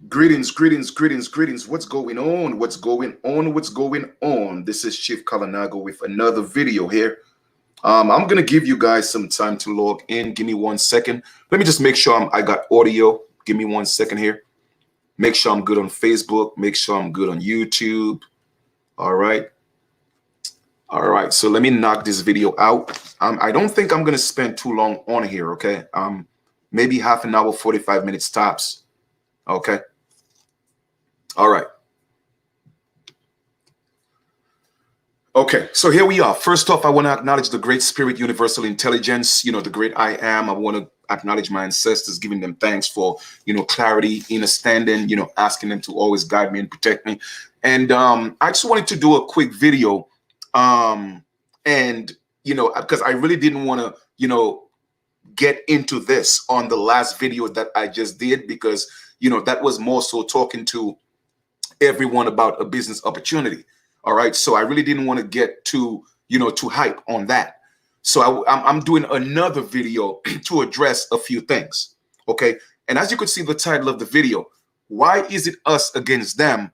Greetings, greetings, greetings, greetings. What's going on? What's going on? What's going on? This is Chief Kalanago with another video here. I'm gonna give you guys some time to log in. Give me 1 second. Let me just make sure I got audio. Give me 1 second here. Make sure I'm good on Facebook. Make sure I'm good on YouTube. All right. All right. So let me knock this video out. I don't think I'm gonna spend too long on here. Okay. Maybe half an hour, 45 minutes tops. Okay. All right. Okay, so here we are. First off, I want to acknowledge the great spirit, universal intelligence, the great I am. I want to acknowledge my ancestors, giving them thanks for, clarity, understanding, asking them to always guide me and protect me. And I just wanted to do a quick video. And, because I really didn't want to, get into this on the last video that I just did, because, that was more so talking to everyone about a business opportunity. All right. So I really didn't want to get too hype on that. So I'm doing another video to address a few things. OK. And as you could see the title of the video, why is it us against them?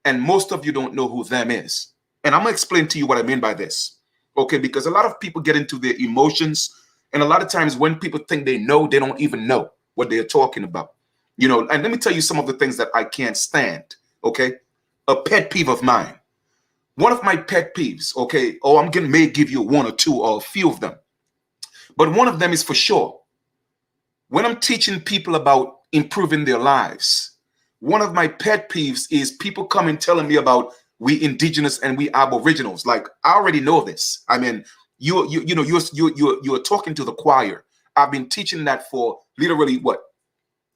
And most of you don't know who them is. And I'm going to explain to you what I mean by this. OK, because a lot of people get into their emotions. And a lot of times when people think they know, they don't even know what they're talking about. And let me tell you some of the things that I can't stand. OK, a pet peeve of mine. One of my pet peeves, okay, or may give you one or two or a few of them. But one of them is for sure. When I'm teaching people about improving their lives, one of my pet peeves is people coming telling me about we indigenous and we aboriginals. Like, I already know this. I mean, you're talking to the choir. I've been teaching that for literally what?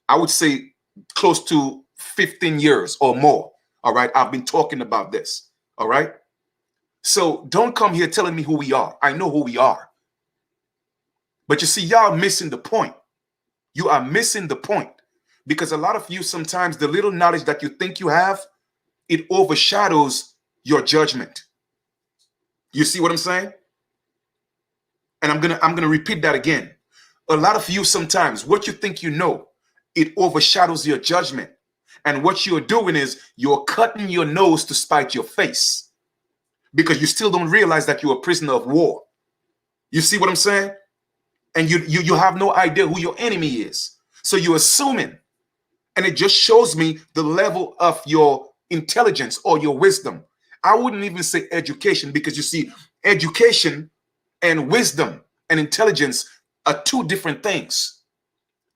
I would say close to 15 years or more. All right. I've been talking about this. All right. So don't come here telling me who we are. I know who we are. But you see, y'all missing the point. You are missing the point, because a lot of you, sometimes the little knowledge that you think you have, it overshadows your judgment. You see what I'm saying? And I'm gonna repeat that again. A lot of you, sometimes what you think you know, it overshadows your judgment. And what you're doing is you're cutting your nose to spite your face, because you still don't realize that you're a prisoner of war. You see what I'm saying? And you have no idea who your enemy is. So you're assuming. And it just shows me the level of your intelligence or your wisdom. I wouldn't even say education, because you see, education and wisdom and intelligence are two different things.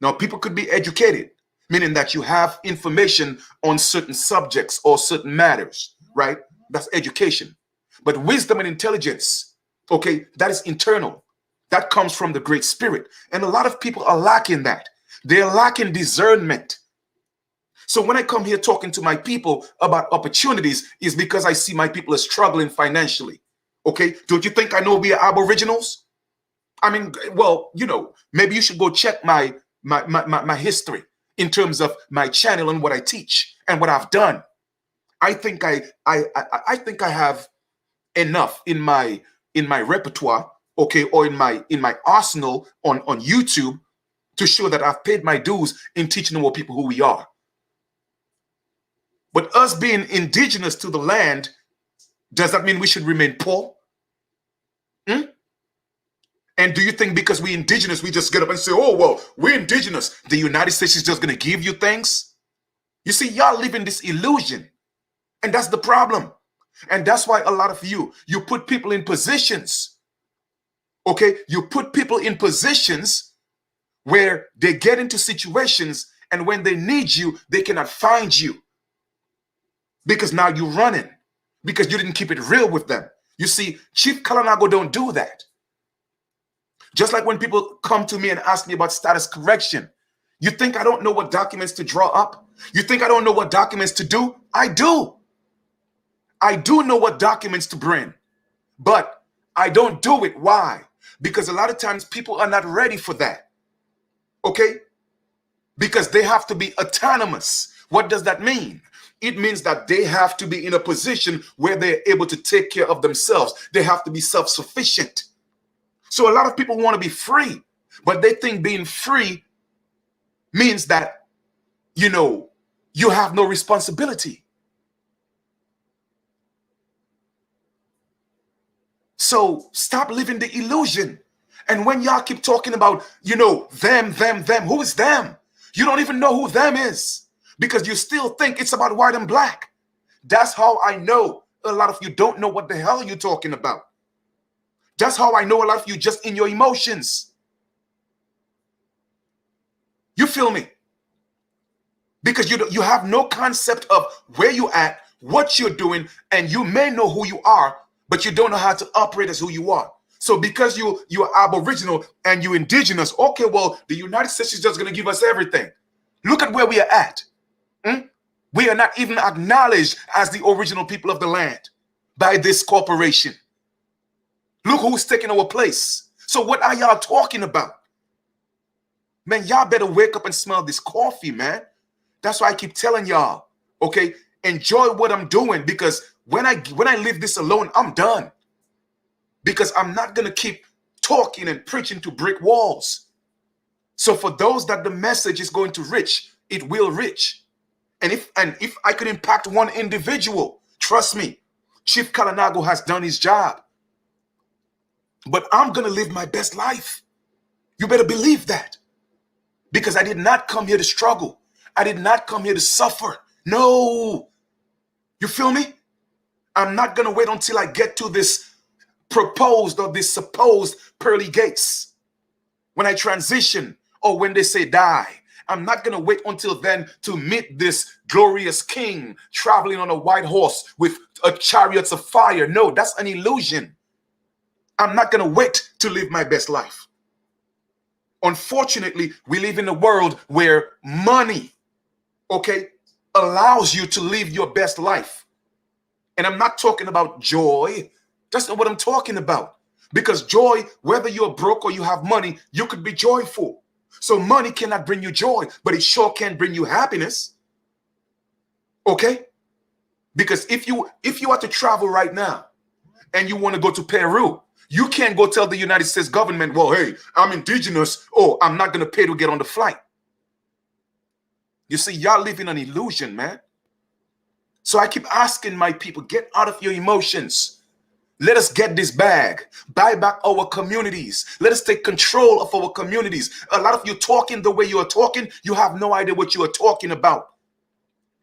Now, people could be educated, meaning that you have information on certain subjects or certain matters, right? That's education. But wisdom and intelligence, okay, that is internal. That comes from the Great Spirit. And a lot of people are lacking that. They're lacking discernment. So when I come here talking to my people about opportunities, is because I see my people are struggling financially. Okay, don't you think I know we are aboriginals? I mean, well, maybe you should go check my history in terms of my channel and what I teach and what I've done. I think I think I have enough in my repertoire, okay, or in my arsenal on YouTube to show that I've paid my dues in teaching more people who we are. But us being indigenous to the land, does that mean we should remain poor? And do you think because we're indigenous, we just get up and say, oh, well, we're indigenous, the United States is just going to give you things? You see, y'all live in this illusion. And that's the problem. And that's why a lot of you put people in positions. Okay, you put people in positions where they get into situations, and when they need you, they cannot find you. Because now you're running, because you didn't keep it real with them. You see, Chief Kalanago don't do that. Just like when people come to me and ask me about status correction, you think I don't know what documents to draw up? You think I don't know what documents to do? I do. I do know what documents to bring, but I don't do it. Why? Because a lot of times people are not ready for that. Okay? Because they have to be autonomous. What does that mean? It means that they have to be in a position where they're able to take care of themselves. They have to be self-sufficient. So a lot of people want to be free, but they think being free means that, you have no responsibility. So stop living the illusion. And when y'all keep talking about, them, who is them? You don't even know who them is because you still think it's about white and black. That's how I know a lot of you don't know what the hell you're talking about. That's how I know a lot of you just in your emotions. You feel me? Because you have no concept of where you're at, what you're doing, and you may know who you are, but you don't know how to operate as who you are. So because you're Aboriginal and you're indigenous, okay, well, the United States is just going to give us everything. Look at where we are at. We are not even acknowledged as the original people of the land by this corporation. Look who's taking our place. So what are y'all talking about? Man, y'all better wake up and smell this coffee, man. That's why I keep telling y'all, okay, enjoy what I'm doing, because when I leave this alone, I'm done. Because I'm not going to keep talking and preaching to brick walls. So for those that the message is going to reach, it will reach. And if I could impact one individual, trust me, Chief Kalanago has done his job. But I'm going to live my best life. You better believe that. Because I did not come here to struggle. I did not come here to suffer. No. You feel me? I'm not going to wait until I get to this proposed or this supposed pearly gates. When I transition or when they say die, I'm not going to wait until then to meet this glorious king traveling on a white horse with a chariots of fire. No, that's an illusion. I'm not going to wait to live my best life. Unfortunately, we live in a world where money, okay, allows you to live your best life. And I'm not talking about joy. That's not what I'm talking about. Because joy, whether you're broke or you have money, you could be joyful. So money cannot bring you joy, but it sure can bring you happiness. Okay? Because if you are to travel right now and you want to go to Peru, you can't go tell the United States government, well, hey, I'm indigenous. Oh, I'm not going to pay to get on the flight. You see, y'all live in an illusion, man. So I keep asking my people, get out of your emotions. Let us get this bag, buy back our communities. Let us take control of our communities. A lot of you talking the way you are talking, you have no idea what you are talking about.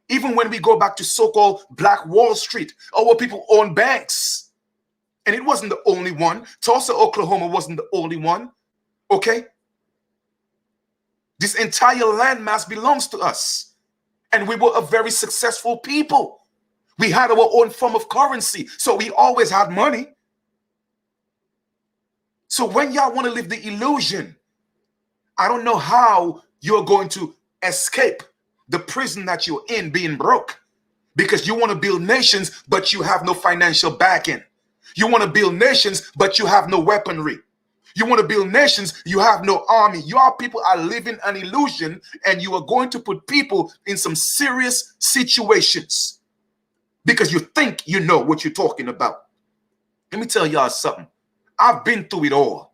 Even when we go back to so-called Black Wall Street, our people own banks. And it wasn't the only one. Tulsa, Oklahoma wasn't the only one. Okay? This entire landmass belongs to us. And we were a very successful people. We had our own form of currency. So we always had money. So when y'all want to live the illusion, I don't know how you're going to escape the prison that you're in being broke. Because you want to build nations, but you have no financial backing. You want to build nations, but you have no weaponry. You want to build nations, you have no army. Your people are living an illusion, and you are going to put people in some serious situations because you think you know what you're talking about. Let me tell y'all something. I've been through it all.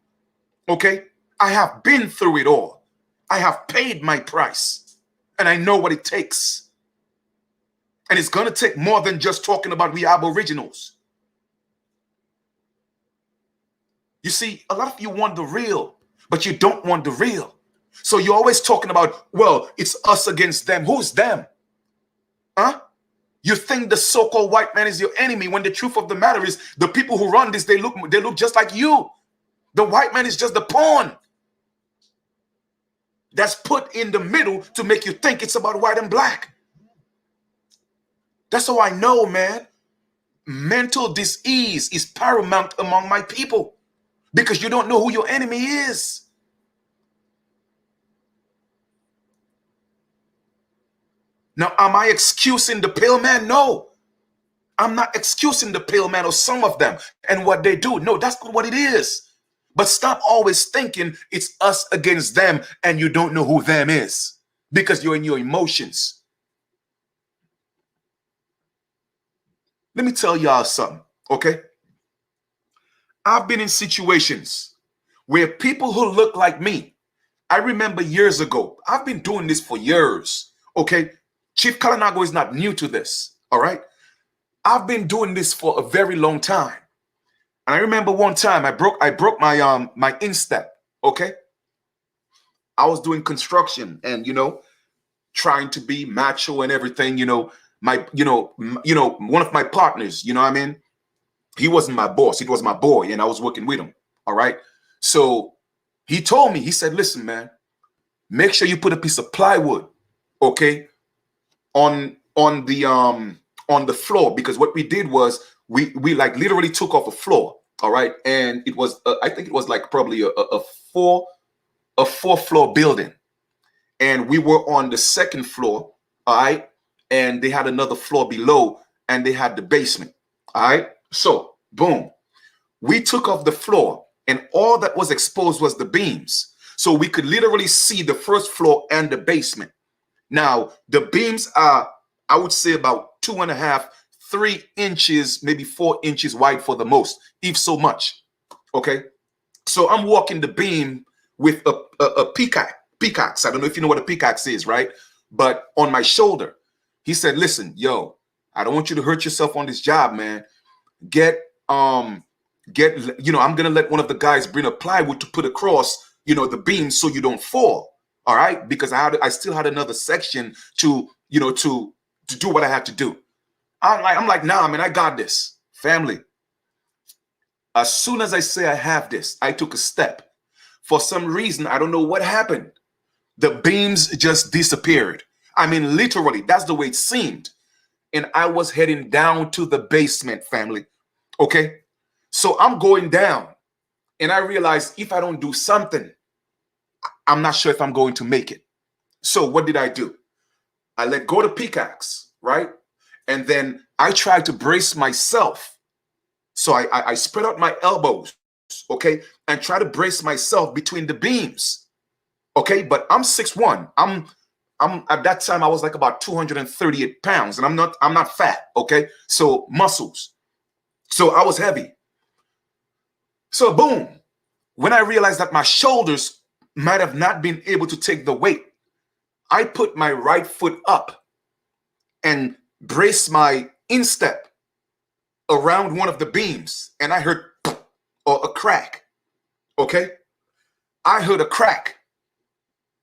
Okay? I have been through it all. I have paid my price, and I know what it takes. And it's going to take more than just talking about we Aboriginals. You see, a lot of you want the real, but you don't want the real. So you're always talking about, well, it's us against them. Who's them? Huh? You think the so-called white man is your enemy when the truth of the matter is the people who run this, they look just like you. The white man is just the pawn that's put in the middle to make you think it's about white and black. That's how I know, man. Mental disease is paramount among my people. Because you don't know who your enemy is. Now, am I excusing the pale man? No. I'm not excusing the pale man or some of them and what they do. No, that's not what it is. But stop always thinking it's us against them and you don't know who them is. Because you're in your emotions. Let me tell y'all something, okay? I've been in situations where people who look like me, I remember years ago, I've been doing this for years, okay? Chief Kalanago is not new to this, all right? I've been doing this for a very long time. And I remember one time I broke my my instep, okay? I was doing construction and trying to be macho and everything, one of my partners, you know what I mean? He wasn't my boss, he was my boy, and I was working with him. All right. So he told me, he said, listen, man, make sure you put a piece of plywood, okay, on the floor, because what we did was we like literally took off a floor. All right. And it was I think it was like probably a four floor building. And we were on the second floor, all right, and they had another floor below, and they had the basement, all right. So boom, we took off the floor, and all that was exposed was the beams, so we could literally see the first floor and the basement. Now the beams are, I would say, about 2.5, 3 inches, maybe 4 inches wide for the most, if so much. Okay, so I'm walking the beam with a pickaxe. I don't know if you know what a pickaxe is, right? But on my shoulder, he said, listen, yo, I don't want you to hurt yourself on this job, man. I'm gonna let one of the guys bring a plywood to put across, the beam, so you don't fall. All right, because I still had another section to do what I had to do. I'm like, nah, man, I got this. Family. As soon as I say I have this, I took a step. For some reason, I don't know what happened. The beams just disappeared. I mean, literally, that's the way it seemed. And I was heading down to the basement, family. Okay. So I'm going down, and I realized if I don't do something, I'm not sure if I'm going to make it. So what did I do? I let go of the pickaxe, right? And then I tried to brace myself. So I spread out my elbows, okay, and try to brace myself between the beams. Okay, but I'm 6'1". I'm at that time I was like about 238 pounds, and I'm not fat, okay? So muscles. So I was heavy. So boom, when I realized that my shoulders might have not been able to take the weight, I put my right foot up and braced my instep around one of the beams, and I heard a crack. Okay, I heard a crack.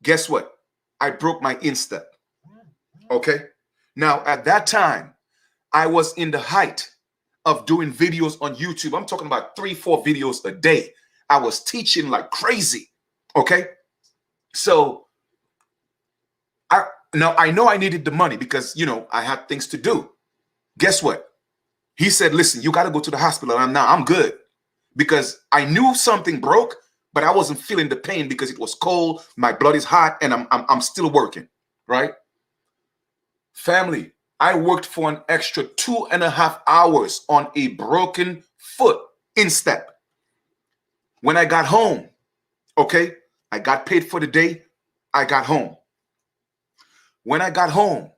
Guess what? I broke my instep. Okay. Now, at that time, I was in the height of doing videos on YouTube. I'm talking about 3-4 videos a day. I was teaching like crazy. Okay. So I know I needed the money because, I had things to do. Guess what? He said, listen, you got to go to the hospital. And I'm good, because I knew something broke, but I wasn't feeling the pain because it was cold. My blood is hot, and I'm still working, right? Family, I worked for an extra 2.5 hours on a broken foot instep. When I got home, okay, I got paid for the day. I got home. When I got home,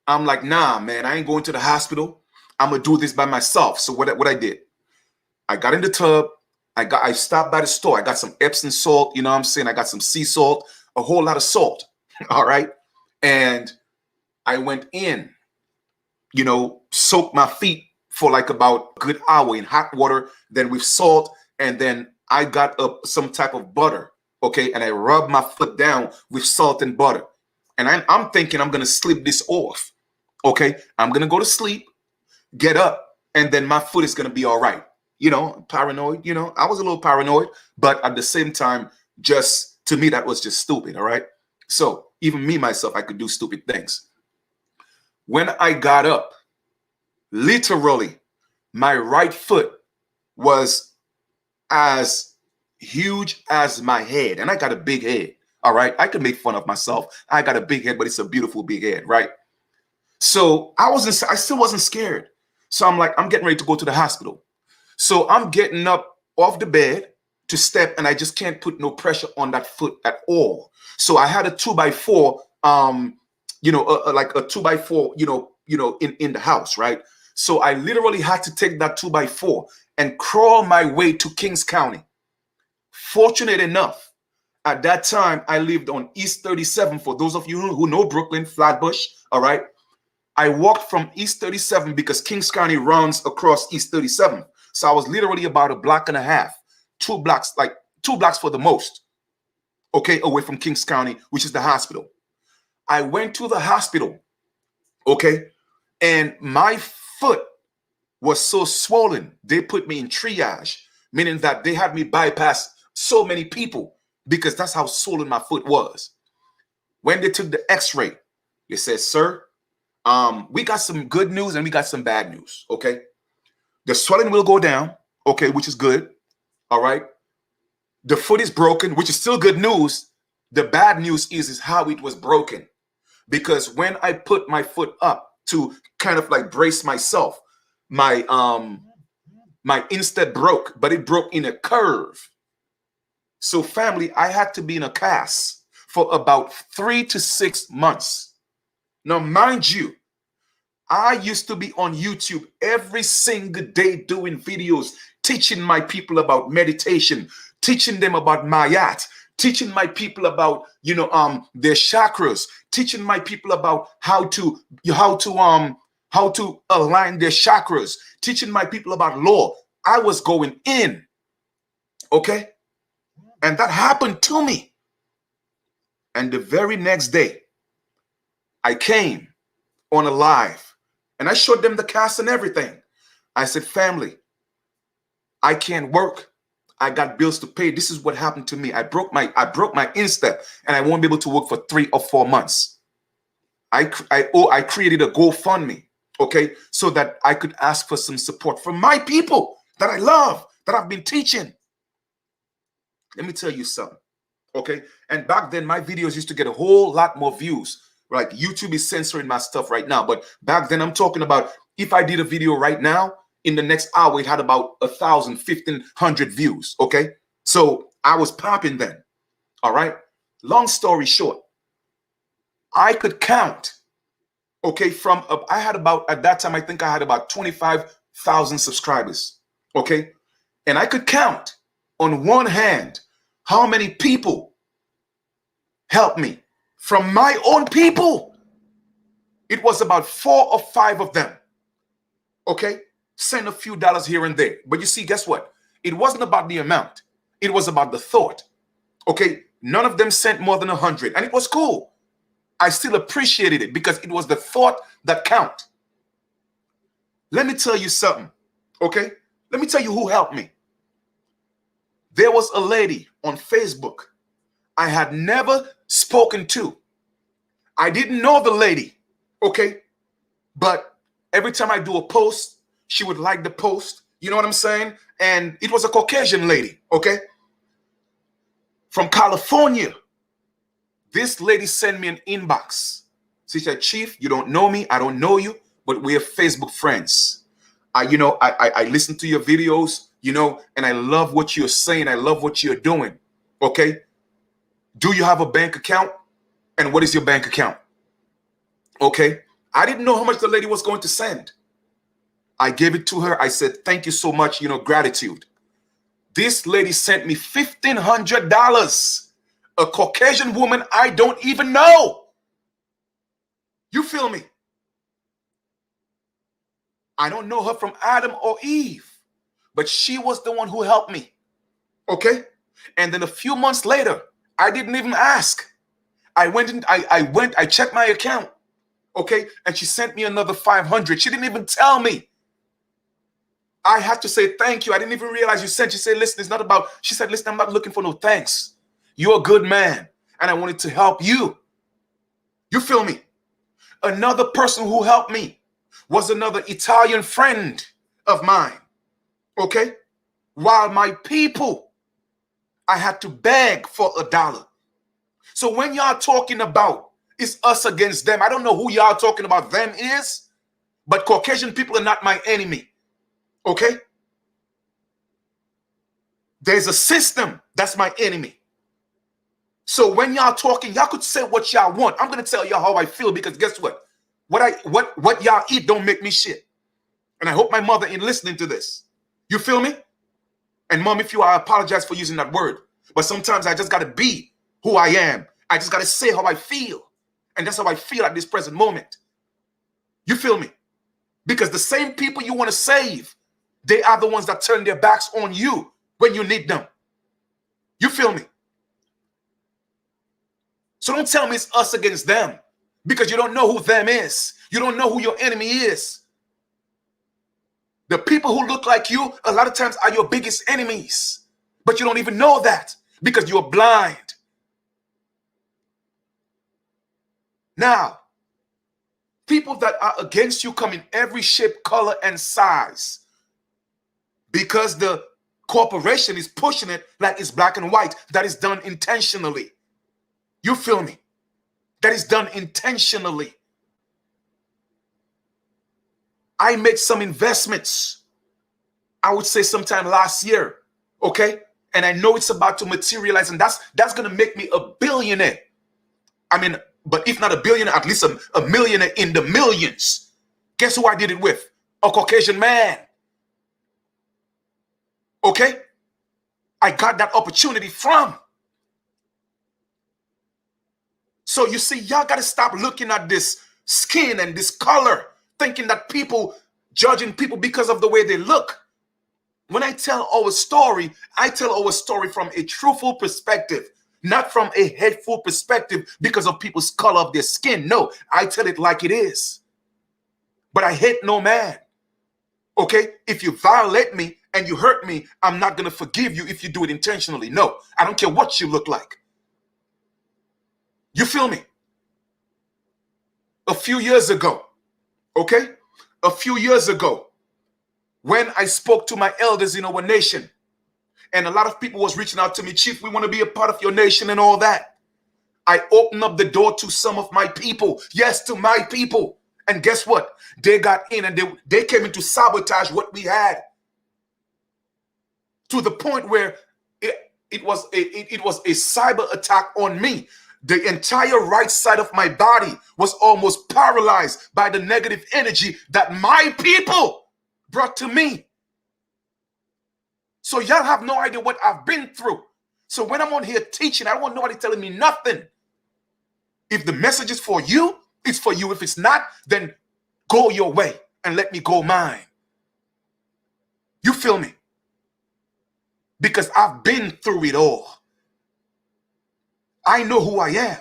I'm like, nah, man, I ain't going to the hospital. I'm gonna do this by myself. So what I did, I got in the tub. I stopped by the store. I got some Epsom salt, you know what I'm saying? I got some sea salt, a whole lot of salt. All right. And I went in, soaked my feet for like about a good hour in hot water, then with salt. And then I got some type of butter. Okay. And I rubbed my foot down with salt and butter. And I'm thinking I'm going to sleep this off. Okay. I'm going to go to sleep, get up, and then my foot is going to be all right. Paranoid, I was a little paranoid, but at the same time, just to me, that was just stupid. All right. So even me, myself, I could do stupid things. When I got up, literally, my right foot was as huge as my head. And I got a big head. All right. I could make fun of myself. I got a big head, but it's a beautiful big head. Right. So I still wasn't scared. So I'm like, I'm getting ready to go to the hospital. So I'm getting up off the bed to step, and I just can't put no pressure on that foot at all. So I had a 2x4, like a 2x4, in the house, right? So I literally had to take that 2x4 and crawl my way to Kings County. Fortunate enough, at that time, I lived on East 37. For those of you who know Brooklyn, Flatbush, all right? I walked from East 37 because Kings County runs across East 37. So I was literally about a block and a half, 2 blocks, like 2 blocks for the most, okay, away from Kings County, which is the hospital. I went to the hospital, okay, and my foot was so swollen, they put me in triage, meaning that they had me bypass so many people because that's how swollen my foot was. When they took the x-ray, they said, sir, we got some good news and we got some bad news, okay? The swelling will go down, okay, which is good, all right? The foot is broken, which is still good news. The bad news is how it was broken. Because when I put my foot up to kind of like brace myself, my instep broke, but it broke in a curve. So family, I had to be in a cast for about 3 to 6 months. Now, mind you, I used to be on YouTube every single day doing videos, teaching my people about meditation, teaching them about mayat, teaching my people about, their chakras, teaching my people about how to align their chakras, teaching my people about law. I was going in, okay? And that happened to me. And the very next day, I came on a live and I showed them the cast and everything. I said, family, I can't work. I got bills to pay. This is what happened to me. I broke my instep and I won't be able to work for 3 or 4 months. I created a GoFundMe, okay, so that I could ask for some support from my people that I love, that I've been teaching. Let me tell you something, okay? And back then, my videos used to get a whole lot more views. Like YouTube is censoring my stuff right now. But back then, I'm talking about if I did a video right now, in the next hour, it had about 1,000, 1,500 views, okay? So I was popping then, all right? Long story short, I could count, okay, at that time, I think I had about 25,000 subscribers, okay? And I could count on one hand how many people helped me from my own people. It was about 4 or 5 of them, okay? Send a few dollars here and there. But you see, guess what? It wasn't about the amount. It was about the thought, okay? None of them sent more than 100, and it was cool. I still appreciated it because it was the thought that count. Let me tell you something, okay? Let me tell you who helped me. There was a lady on Facebook I had never spoken to. I didn't know the lady, okay? But every time I do a post, she would like the post. You know what I'm saying? And it was a Caucasian lady, okay? From California. This lady sent me an inbox. She said, Chief, you don't know me. I don't know you, but we're Facebook friends. I listen to your videos, and I love what you're saying. I love what you're doing, okay? Do you have a bank account? And what is your bank account? Okay? I didn't know how much the lady was going to send. I gave it to her. I said, thank you so much, gratitude. This lady sent me $1,500. A Caucasian woman I don't even know. You feel me? I don't know her from Adam or Eve, but she was the one who helped me. Okay? And then a few months later, I didn't even ask. I checked my account. Okay? And she sent me another 500. She didn't even tell me. I had to say thank you. I didn't even realize you sent. She said, listen, it's not about, she said, listen, I'm not looking for no thanks. You're a good man, and I wanted to help you. You feel me? Another person who helped me was another Italian friend of mine, okay? While my people, I had to beg for $1. So when y'all talking about it's us against them, I don't know who y'all talking about them is, but Caucasian people are not my enemy, okay? There's a system that's my enemy. So when y'all talking, y'all could say what y'all want. I'm gonna tell y'all how I feel because guess what? What y'all eat don't make me shit. And I hope my mother ain't listening to this. You feel me? And mom, if you are, I apologize for using that word. But sometimes I just gotta be who I am. I just gotta say how I feel. And that's how I feel at this present moment. You feel me? Because the same people you want to save, they are the ones that turn their backs on you when you need them. You feel me? So don't tell me it's us against them, because you don't know who them is. You don't know who your enemy is. The people who look like you a lot of times are your biggest enemies, but you don't even know that because you're blind. Now, people that are against you come in every shape, color, and size, because the corporation is pushing it like it's black and white. That is done intentionally. You feel me? That is done intentionally. I made some investments, I would say sometime last year, okay? And I know it's about to materialize, and that's going to make me a billionaire. I mean, but if not a billionaire, at least a millionaire in the millions. Guess who I did it with? A Caucasian man. Okay? I got that opportunity from. So you see, y'all got to stop looking at this skin and this color, thinking that people, judging people because of the way they look. When I tell our story, I tell our story from a truthful perspective, not from a hateful perspective because of people's color of their skin. No, I tell it like it is. But I hate no man. Okay? If you violate me and you hurt me, I'm not going to forgive you if you do it intentionally. No, I don't care what you look like. You feel me? A few years ago, okay? A few years ago, when I spoke to my elders in our nation, and a lot of people was reaching out to me, Chief, we want to be a part of your nation and all that. I opened up the door to some of my people. Yes, to my people. And guess what? They got in and they came in to sabotage what we had. To the point where it was a cyber attack on me. The entire right side of my body was almost paralyzed by the negative energy that my people brought to me. So y'all have no idea what I've been through. So when I'm on here teaching, I don't want nobody telling me nothing. If the message is for you, it's for you. If it's not, then go your way and let me go mine. You feel me? Because I've been through it all. I know who I am.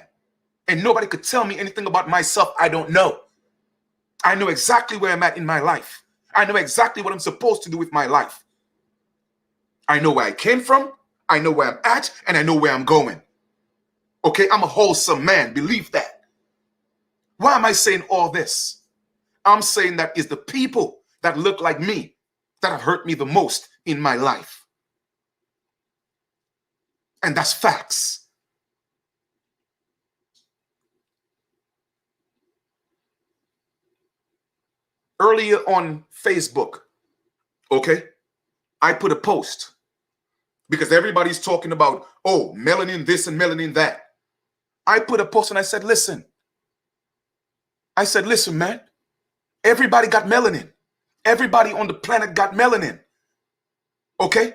And nobody could tell me anything about myself I don't know. I know exactly where I'm at in my life. I know exactly what I'm supposed to do with my life. I know where I came from, I know where I'm at, and I know where I'm going. Okay, I'm a wholesome man, believe that. Why am I saying all this? I'm saying that it's the people that look like me that have hurt me the most in my life. And that's facts. Earlier on Facebook, okay, I put a post because everybody's talking about, oh, melanin this and melanin that. I put a post and I said, listen, man, everybody got melanin. Everybody on the planet got melanin. Okay?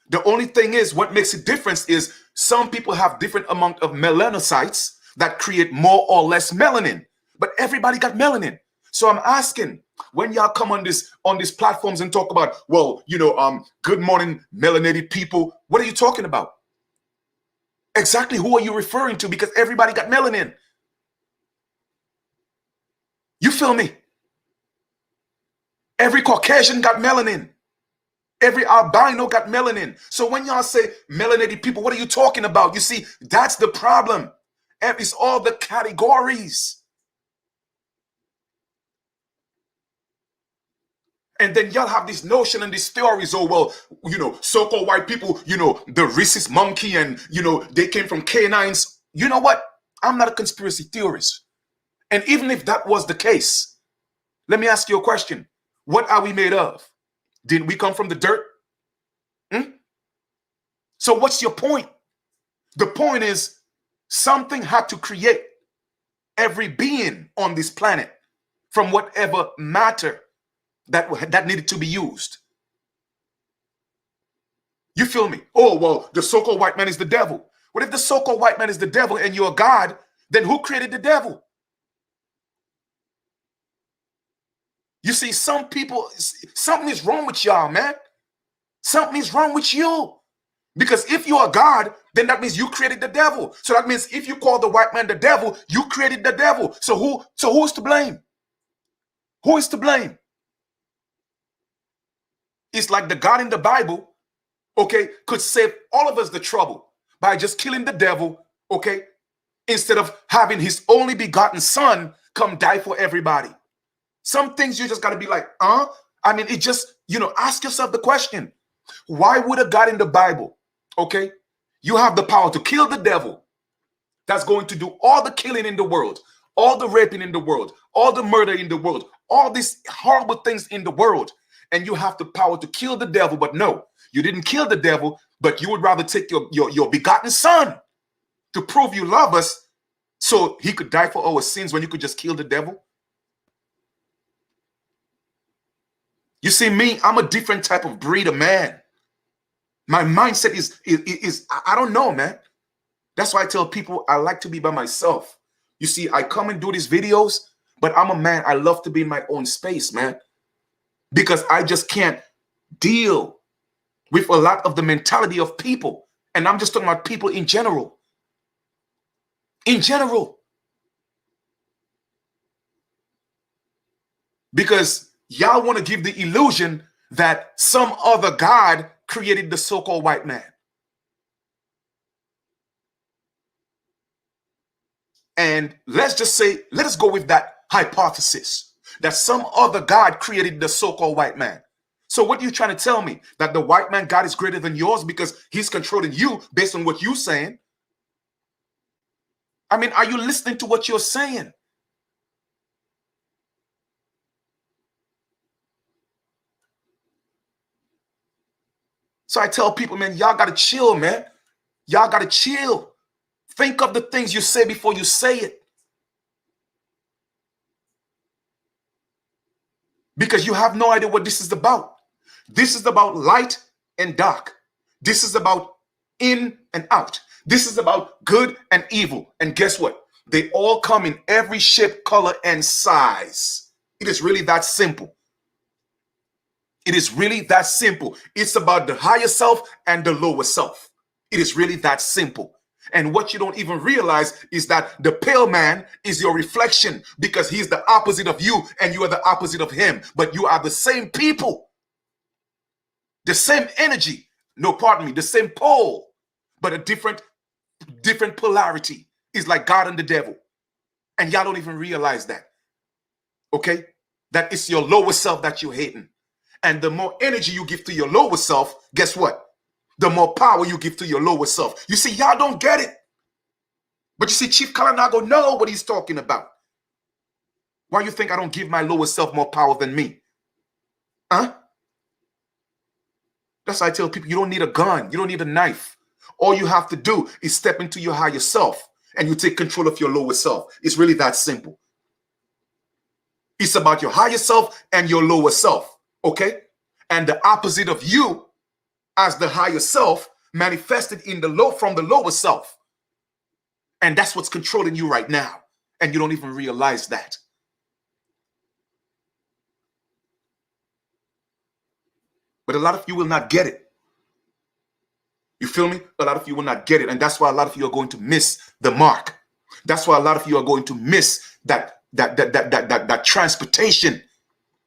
The only thing is, what makes a difference is some people have different amount of melanocytes that create more or less melanin. But everybody got melanin. So I'm asking, when y'all come on these platforms and talk about, well, good morning, melanated people, what are you talking about? Exactly who are you referring to? Because everybody got melanin. You feel me? Every Caucasian got melanin. Every albino got melanin. So when y'all say melanated people, what are you talking about? You see, that's the problem. It's all the categories. And then y'all have this notion and these theories, oh, well, so-called white people, the rhesus monkey and, they came from canines. You know what? I'm not a conspiracy theorist. And even if that was the case, let me ask you a question. What are we made of? Didn't we come from the dirt? So what's your point? The point is something had to create every being on this planet from whatever matter that needed to be used. You feel me? Oh, well, the so-called white man is the devil. What if the so-called white man is the devil and you're God? Then who created the devil? You see, some people, something is wrong with y'all, man. Something is wrong with you. Because if you are God, then that means you created the devil. So that means if you call the white man the devil, you created the devil. So who's to blame? Who is to blame? It's like the God in the Bible, okay, could save all of us the trouble by just killing the devil, okay, instead of having his only begotten son come die for everybody. Some things you just got to be like, I mean, it just, ask yourself the question, why would a God in the Bible, okay, you have the power to kill the devil that's going to do all the killing in the world, all the raping in the world, all the murder in the world, all these horrible things in the world, and you have the power to kill the devil, but no, you didn't kill the devil, but you would rather take your begotten son to prove you love us so he could die for our sins when you could just kill the devil? You see, me, I'm a different type of breed of man. My mindset is I don't know, man. That's why I tell people I like to be by myself. You see, I come and do these videos, but I'm a man. I love to be in my own space, man, because I just can't deal with a lot of the mentality of people. And I'm just talking about people in general. In general. Because y'all want to give the illusion that some other God created the so-called white man. And let's just say, let us go with that hypothesis that some other God created the so-called white man. So what are you trying to tell me? That the white man God is greater than yours because he's controlling you based on what you're saying? I mean, are you listening to what you're saying? So I tell people, man, y'all got to chill, man. Y'all got to chill. Think of the things you say before you say it. Because you have no idea what this is about. This is about light and dark. This is about in and out. This is about good and evil. And guess what? They all come in every shape, color, and size. It is really that simple. It is really that simple. It's about the higher self and the lower self. It is really that simple. And what you don't even realize is that the pale man is your reflection because he's the opposite of you and you are the opposite of him. But you are the same people, the same energy. No, pardon me, the same pole, but a different polarity. Is like God and the devil. And y'all don't even realize that. Okay? That it's your lower self that you're hating. And the more energy you give to your lower self, guess what? The more power you give to your lower self. You see, y'all don't get it. But you see, Chief Kalanago know what he's talking about. Why you think I don't give my lower self more power than me? Huh? That's why I tell people, you don't need a gun. You don't need a knife. All you have to do is step into your higher self and you take control of your lower self. It's really that simple. It's about your higher self and your lower self. Okay? And the opposite of you as the higher self manifested in from the lower self. And that's what's controlling you right now. And you don't even realize that. But a lot of you will not get it. You feel me? A lot of you will not get it. And that's why a lot of you are going to miss the mark. That's why a lot of you are going to miss that transportation,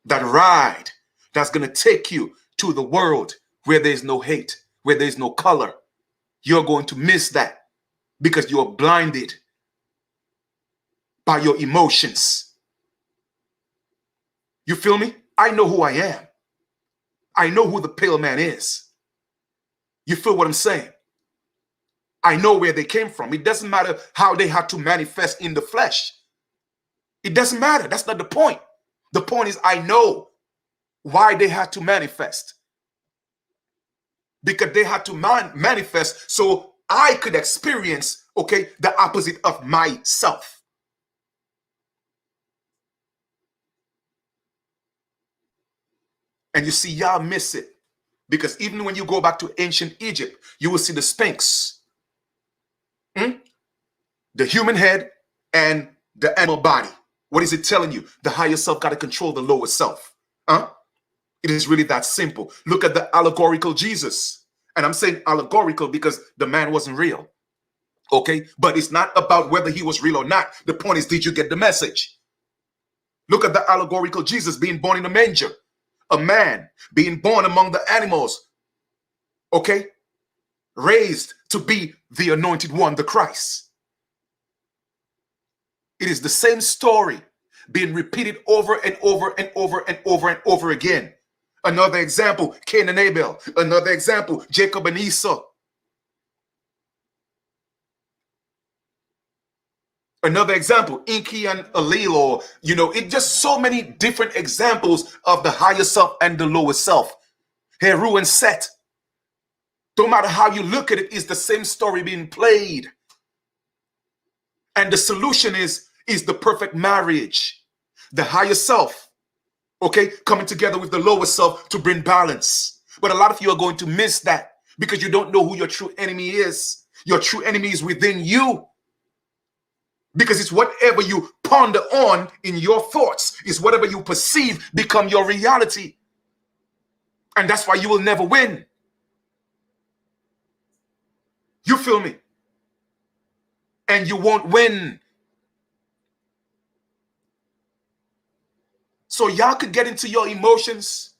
that ride that's going to take you to the world where there's no hate, where there's no color. You're going to miss that because you're blinded by your emotions. You feel me? I know who I am. I know who the pale man is. You feel what I'm saying? I know where they came from. It doesn't matter how they had to manifest in the flesh. It doesn't matter. That's not the point. The point is I know why they had to manifest. Because they had to manifest so I could experience, okay, the opposite of myself. And you see, y'all miss it. Because even when you go back to ancient Egypt, you will see the Sphinx. The human head and the animal body. What is it telling you? The higher self got to control the lower self. Huh? It is really that simple. Look at the allegorical Jesus. And I'm saying allegorical because the man wasn't real. Okay? But it's not about whether he was real or not. The point is, did you get the message? Look at the allegorical Jesus being born in a manger. A man being born among the animals. Okay? Raised to be the anointed one, the Christ. It is the same story being repeated over and over and over and over and over again. Another example, Cain and Abel. Another example, Jacob and Esau. Another example, Enki and Alil, or, it just so many different examples of the higher self and the lower self. Heru and Set. No matter how you look at it, it's the same story being played. And the solution is the perfect marriage. The higher self, okay, coming together with the lower self to bring balance. But a lot of you are going to miss that because you don't know who your true enemy is. Your true enemy is within you. Because it's whatever you ponder on in your thoughts. It's whatever you perceive become your reality. And that's why you will never win. You feel me? And you won't win. So y'all could get into your emotions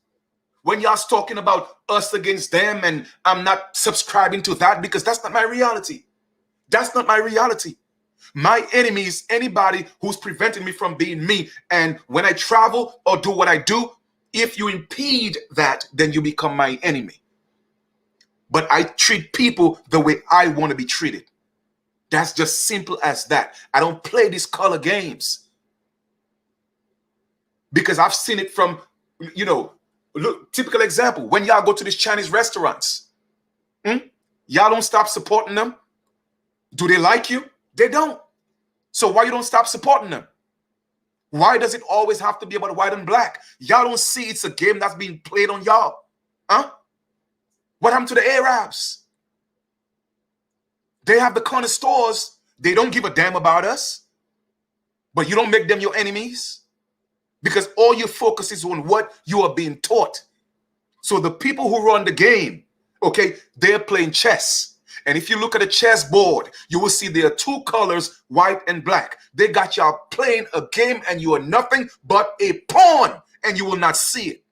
when y'all's talking about us against them, and I'm not subscribing to that because that's not my reality. That's not my reality. My enemy is anybody who's preventing me from being me. And when I travel or do what I do, if you impede that, then you become my enemy. But I treat people the way I want to be treated. That's just simple as that. I don't play these color games. Because I've seen it from, look, typical example, when y'all go to these Chinese restaurants, y'all don't stop supporting them. Do they like you? They don't. So why you don't stop supporting them? Why does it always have to be about white and black? Y'all don't see it's a game that's being played on y'all. Huh? What happened to the Arabs? They have the corner stores. They don't give a damn about us. But you don't make them your enemies. Because all your focus is on what you are being taught. So the people who run the game, okay, they're playing chess. And if you look at a chessboard, you will see there are two colors, white and black. They got y'all playing a game and you are nothing but a pawn and you will not see it.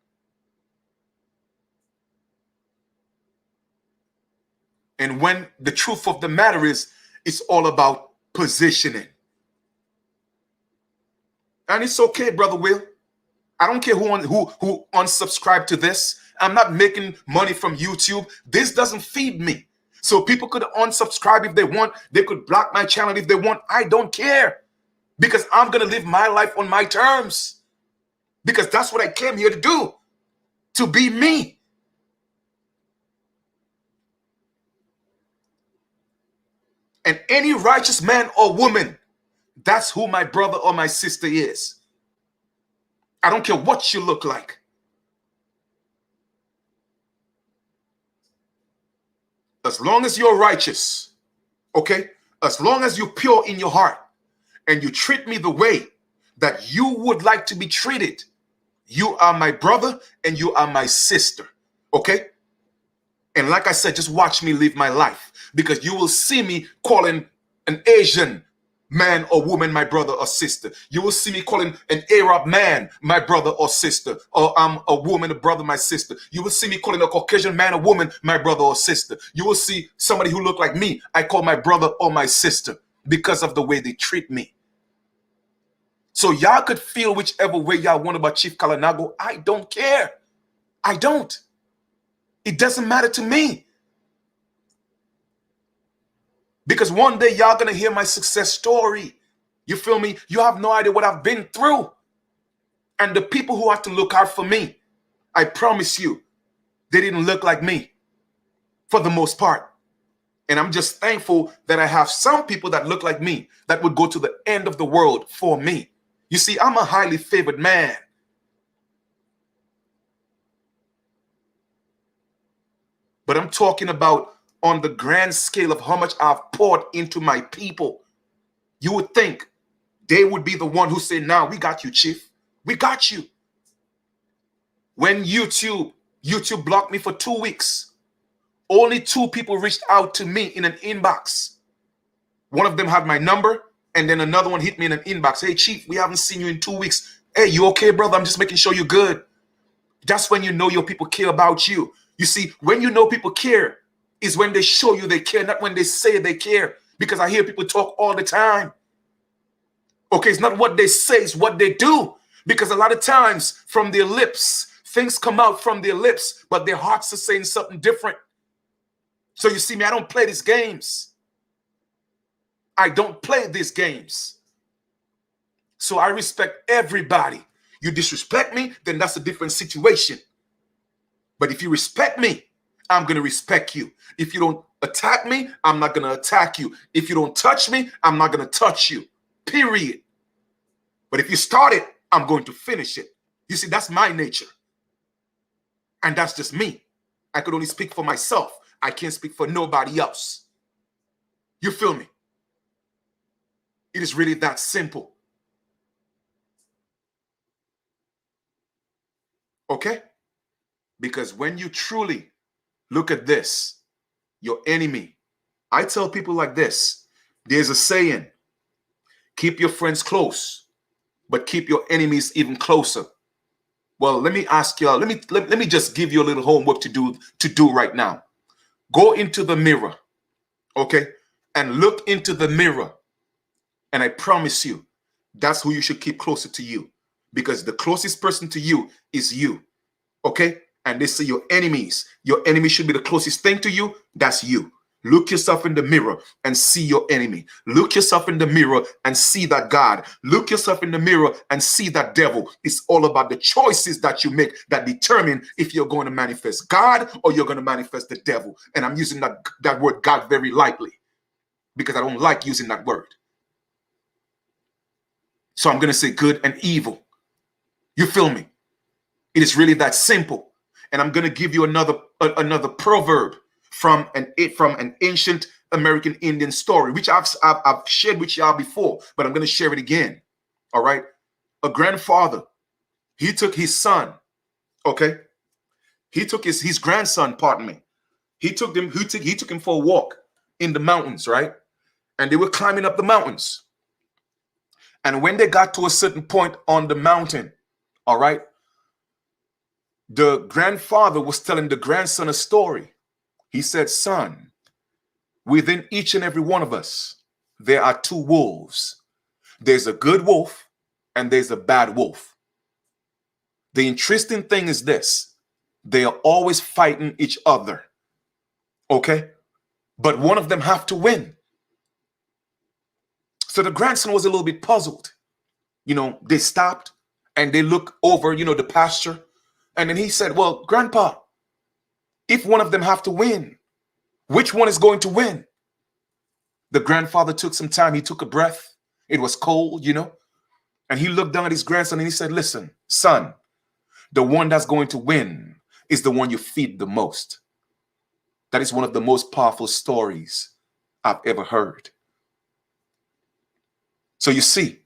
And when the truth of the matter is, it's all about positioning. And it's okay, Brother Will. I don't care who unsubscribe to this. I'm not making money from YouTube. This doesn't feed me. So people could unsubscribe if they want. They could block my channel if they want. I don't care. Because I'm going to live my life on my terms. Because that's what I came here to do. To be me. And any righteous man or woman, that's who my brother or my sister is. I don't care what you look like. As long as you're righteous, okay? As long as you're pure in your heart and you treat me the way that you would like to be treated, you are my brother and you are my sister, okay? And like I said, just watch me live my life because you will see me calling an Asian man or woman my brother or sister. You will see me calling an Arab man my brother or sister, or I'm a woman, a brother, my sister. You will see me calling a Caucasian man or woman my brother or sister. You will see somebody who look like me, I call my brother or my sister because of the way they treat me. So y'all could feel whichever way y'all want about Chief Kalanago. I don't care. I don't. It doesn't matter to me. Because one day y'all gonna hear my success story. You feel me? You have no idea what I've been through. And the people who have to look out for me, I promise you, they didn't look like me for the most part. And I'm just thankful that I have some people that look like me that would go to the end of the world for me. You see, I'm a highly favored man. But I'm talking about on the grand scale of how much I've poured into my people. You would think they would be the one who say, "Now we got you, Chief. We got you." When YouTube blocked me for 2 weeks, only 2 people reached out to me in an inbox. One of them had my number, and then another one hit me in an inbox. Hey, Chief, we haven't seen you in 2 weeks. Hey, you okay, brother? I'm just making sure you're good. That's when you know your people care about you. You see, when you know people care is when they show you they care, not when they say they care. Because I hear people talk all the time. Okay, it's not what they say, it's what they do. Because a lot of times from their lips, things come out from their lips, but their hearts are saying something different. So you see me, I don't play these games. I don't play these games. So I respect everybody. You disrespect me, then that's a different situation. But if you respect me, I'm going to respect you. If you don't attack me, I'm not going to attack you. If you don't touch me, I'm not going to touch you. Period. But if you start it, I'm going to finish it. You see, that's my nature. And that's just me. I could only speak for myself. I can't speak for nobody else. You feel me? It is really that simple. Okay? Because when you truly look at this, your enemy, I tell people like this, there's a saying, keep your friends close, but keep your enemies even closer. Well, let me ask y'all, let me just give you a little homework to do right now. Go into the mirror, okay? And look into the mirror. And I promise you, that's who you should keep closer to you. Because the closest person to you is you, okay? And they say your enemies. Your enemy should be the closest thing to you. That's you. Look yourself in the mirror and see your enemy. Look yourself in the mirror and see that God. Look yourself in the mirror and see that devil. It's all about the choices that you make that determine if you're going to manifest God or you're going to manifest the devil. And I'm using that word God very lightly because I don't like using that word. So I'm going to say good and evil. You feel me? It is really that simple. And I'm going to give you another proverb from an ancient American Indian story, which I've shared with y'all before, but I'm going to share it again. All right. A grandfather, he took his son. Okay. He took his grandson, pardon me. He took him for a walk in the mountains, right? And they were climbing up the mountains. And when they got to a certain point on the mountain, all right, the grandfather was telling the grandson a story. He said, son, within each and every one of us, there are 2 wolves. There's a good wolf and there's a bad wolf. The interesting thing is this. They are always fighting each other. Okay? But one of them have to win. So the grandson was a little bit puzzled. You know, they stopped and they looked over, the pasture. And then he said, well, Grandpa, if one of them have to win, which one is going to win? The grandfather took some time. He took a breath. It was cold, and he looked down at his grandson and he said, listen, son, the one that's going to win is the one you feed the most. That is one of the most powerful stories I've ever heard. So you see,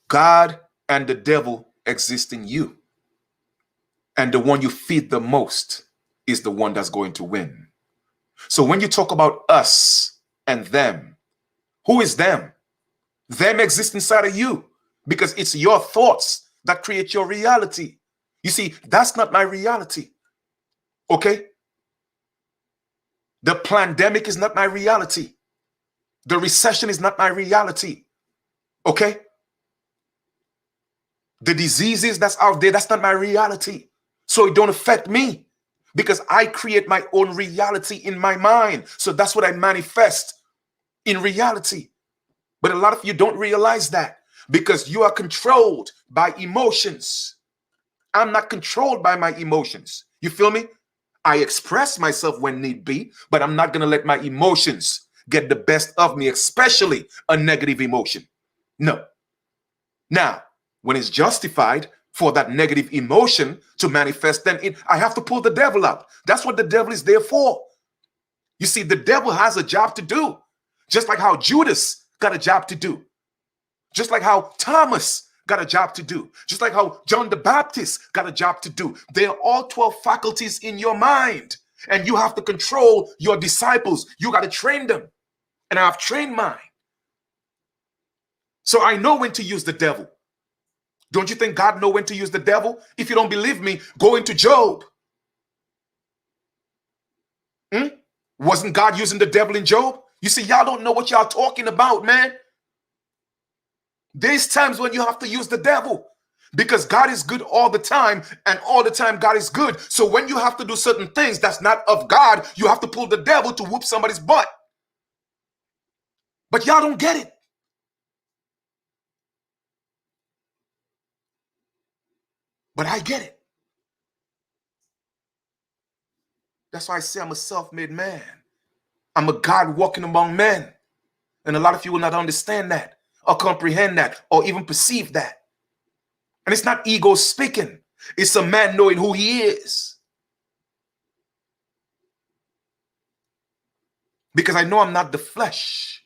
God and the devil exist in you. And the one you feed the most is the one that's going to win. So when you talk about us and them, who is them? Them exist inside of you because it's your thoughts that create your reality. You see, that's not my reality. Okay? The pandemic is not my reality. The recession is not my reality. Okay? The diseases that's out there, that's not my reality. So it don't affect me because I create my own reality in my mind. So that's what I manifest in reality. But a lot of you don't realize that because you are controlled by emotions. I'm not controlled by my emotions. You feel me? I express myself when need be, but I'm not going to let my emotions get the best of me, especially a negative emotion. No. Now, when it's justified for that negative emotion to manifest, then I have to pull the devil out. That's what the devil is there for. You see, the devil has a job to do, just like how Judas got a job to do, just like how Thomas got a job to do. Just like how John the Baptist got a job to do. They are all 12 faculties in your mind. And you have to control your disciples. You got to train them. And I've trained mine. So I know when to use the devil. Don't you think God know when to use the devil? If you don't believe me, go into Job. Wasn't God using the devil in Job? You see, y'all don't know what y'all talking about, man. There's times when you have to use the devil because God is good all the time, and all the time God is good. So when you have to do certain things that's not of God, you have to pull the devil to whoop somebody's butt. But y'all don't get it. But I get it. That's why I say I'm a self-made man. I'm a God walking among men. And a lot of you will not understand that or comprehend that or even perceive that. And it's not ego speaking. It's a man knowing who he is. Because I know I'm not the flesh.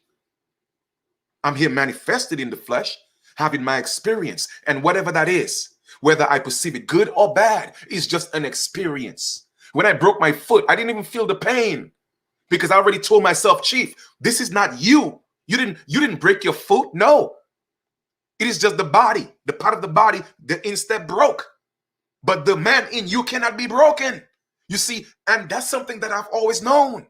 I'm here manifested in the flesh, having my experience. And whatever that is, whether I perceive it good or bad, is just an experience. When I broke my foot, I didn't even feel the pain because I already told myself, Chief, this is not you. You didn't break your foot. No. It is just the body, the part of the body that instead broke. But the man in you cannot be broken. You see, and that's something that I've always known.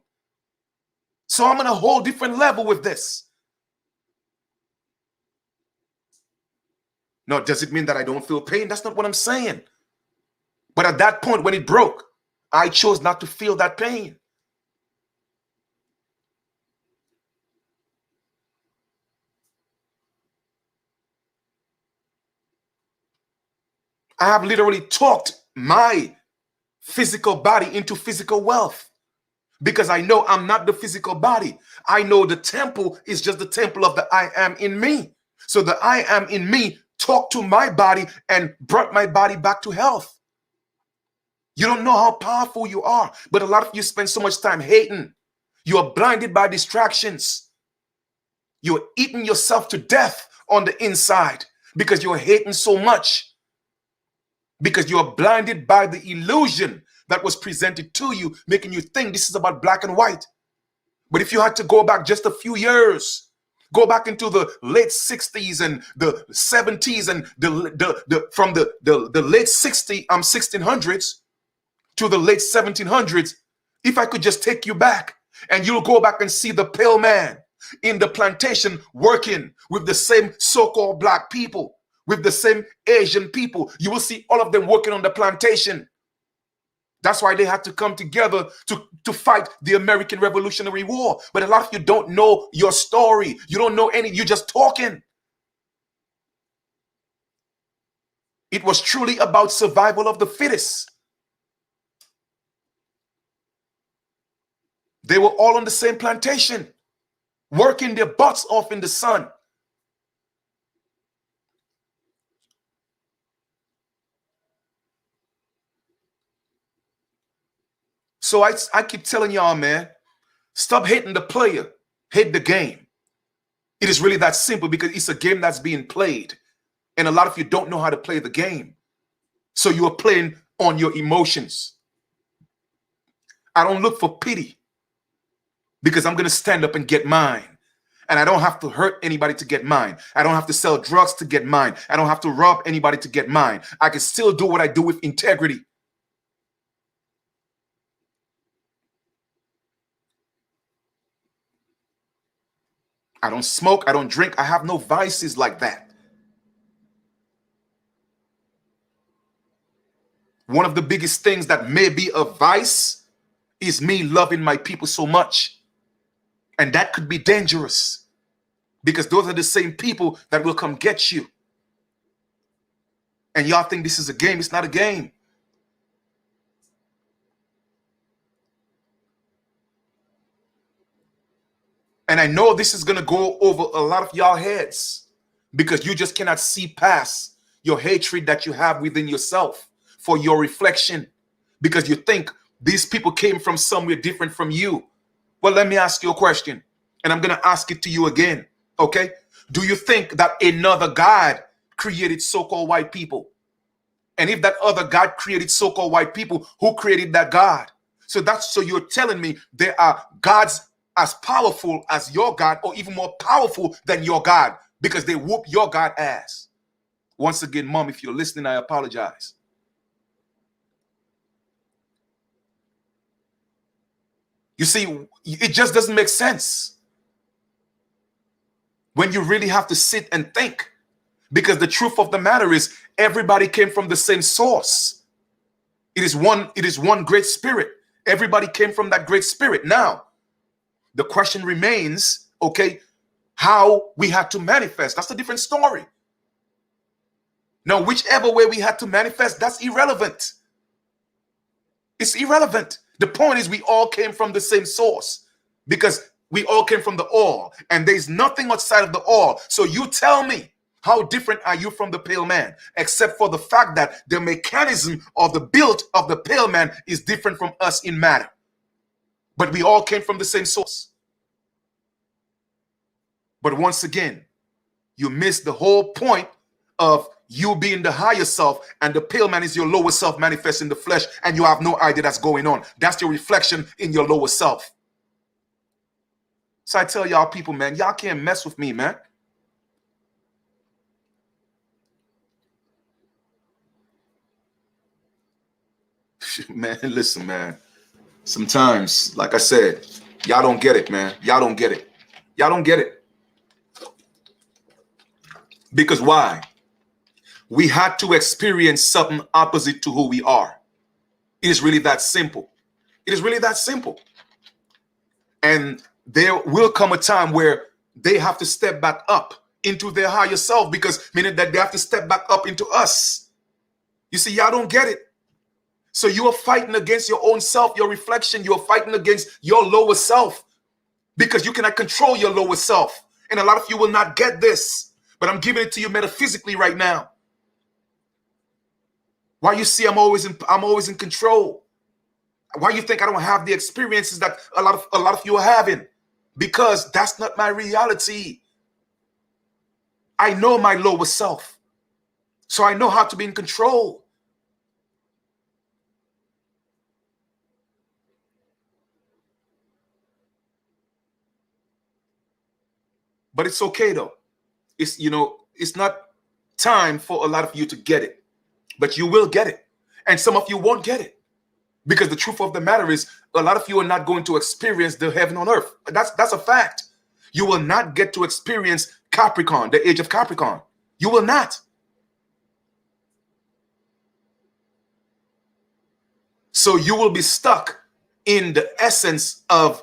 So I'm on a whole different level with this. No, does it mean that I don't feel pain? That's not what I'm saying. But at that point when it broke, I chose not to feel that pain. I have literally talked my physical body into physical wealth because I know I'm not the physical body. I know the temple is just the temple of the I am in me. So the I am in me talked to my body and brought my body back to health. You don't know how powerful you are, but a lot of you spend so much time hating. You are blinded by distractions. You're eating yourself to death on the inside because you're hating so much. Because you are blinded by the illusion that was presented to you, making you think this is about black and white. But if you had to go back just a few years, go back into the late 60s and the 70s and from the late 1600s to the late 1700s, if I could just take you back and you'll go back and see the pale man in the plantation working with the same so-called black people, with the same Asian people, you will see all of them working on the plantation. That's why they had to come together to fight the American Revolutionary War. But a lot of you don't know your story. You don't know any, you're just talking. It was truly about survival of the fittest. They were all on the same plantation, working their butts off in the sun. So I keep telling y'all, man, stop hating the player, hate the game. It is really that simple because it's a game that's being played. And a lot of you don't know how to play the game. So you are playing on your emotions. I don't look for pity because I'm going to stand up and get mine. And I don't have to hurt anybody to get mine. I don't have to sell drugs to get mine. I don't have to rob anybody to get mine. I can still do what I do with integrity. I don't smoke. I don't drink. I have no vices like that. One of the biggest things that may be a vice is me loving my people so much. And that could be dangerous because those are the same people that will come get you. And y'all think this is a game. It's not a game. And I know this is going to go over a lot of y'all heads because you just cannot see past your hatred that you have within yourself for your reflection because you think these people came from somewhere different from you. Well, let me ask you a question, and I'm going to ask it to you again, okay? Do you think that another God created so-called white people. And if that other God created so-called white people, who created that God? So you're telling me there are gods as powerful as your God, or even more powerful than your God, because they whoop your God ass. Once again, Mom, if you're listening, I apologize. You see, it just doesn't make sense when you really have to sit and think. Because the truth of the matter is, everybody came from the same source. It is one great spirit. Everybody came from that great spirit. Now, the question remains, okay, how we had to manifest. That's a different story. Now, whichever way we had to manifest, that's irrelevant. It's irrelevant. The point is, we all came from the same source, because we all came from the all, and there's nothing outside of the all. So you tell me, how different are you from the pale man, except for the fact that the mechanism of the build of the pale man is different from us in matter. But we all came from the same source. But once again, you miss the whole point of you being the higher self, and the pale man is your lower self manifest in the flesh, and you have no idea that's going on. That's your reflection in your lower self. So I tell y'all people, man, y'all can't mess with me, man. Man, listen, man. Sometimes, like I said, y'all don't get it, man. Y'all don't get it. Y'all don't get it. Because why? We had to experience something opposite to who we are. It is really that simple. It is really that simple. And there will come a time where they have to step back up into their higher self, because meaning that they have to step back up into us. You see, y'all don't get it. So you are fighting against your own self, your reflection. You are fighting against your lower self, because you cannot control your lower self. And a lot of you will not get this, but I'm giving it to you metaphysically right now. Why you see I'm always in control? Why you think I don't have the experiences that a lot of you are having? Because that's not my reality. I know my lower self, so I know how to be in control. But it's okay though. It's not time for a lot of you to get it, but you will get it. And some of you won't get it, because the truth of the matter is, a lot of you are not going to experience the heaven on earth. That's a fact. You will not get to experience Capricorn, the age of Capricorn. You will not. So you will be stuck in the essence of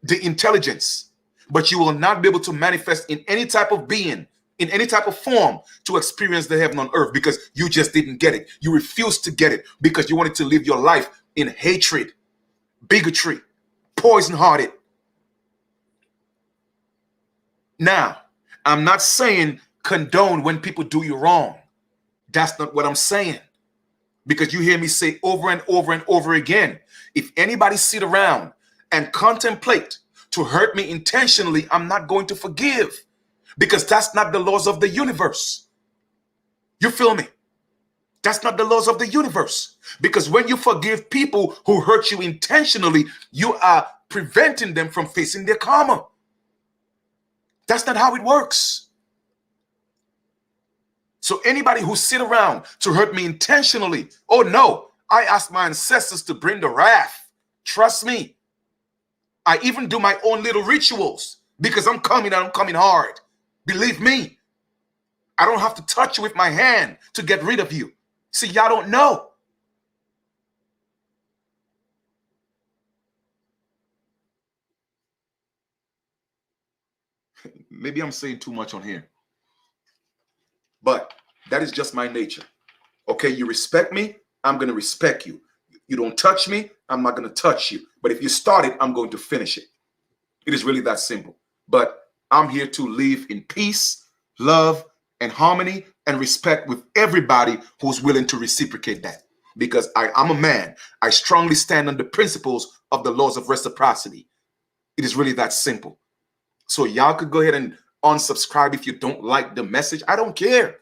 the intelligence, but you will not be able to manifest in any type of being, in any type of form, to experience the heaven on earth, because you just didn't get it. You refused to get it because you wanted to live your life in hatred, bigotry, poison-hearted. Now, I'm not saying condone when people do you wrong. That's not what I'm saying. Because you hear me say over and over and over again, if anybody sit around and contemplate to hurt me intentionally, I'm not going to forgive, because that's not the laws of the universe. You feel me? That's not the laws of the universe. Because when you forgive people who hurt you intentionally, you are preventing them from facing their karma. That's not how it works. So anybody who sit around to hurt me intentionally, oh no, I asked my ancestors to bring the wrath. Trust me. I even do my own little rituals, because I'm coming and I'm coming hard. Believe me. I don't have to touch you with my hand to get rid of you. See, y'all don't know. Maybe I'm saying too much on here, but that is just my nature. Okay, you respect me, I'm going to respect you. You don't touch me, I'm not going to touch you. But if you start it, I'm going to finish it. It is really that simple. But I'm here to live in peace, love, and harmony, and respect with everybody who's willing to reciprocate that. Because I'm a man. I strongly stand on the principles of the laws of reciprocity. It is really that simple. So y'all could go ahead and unsubscribe if you don't like the message. I don't care.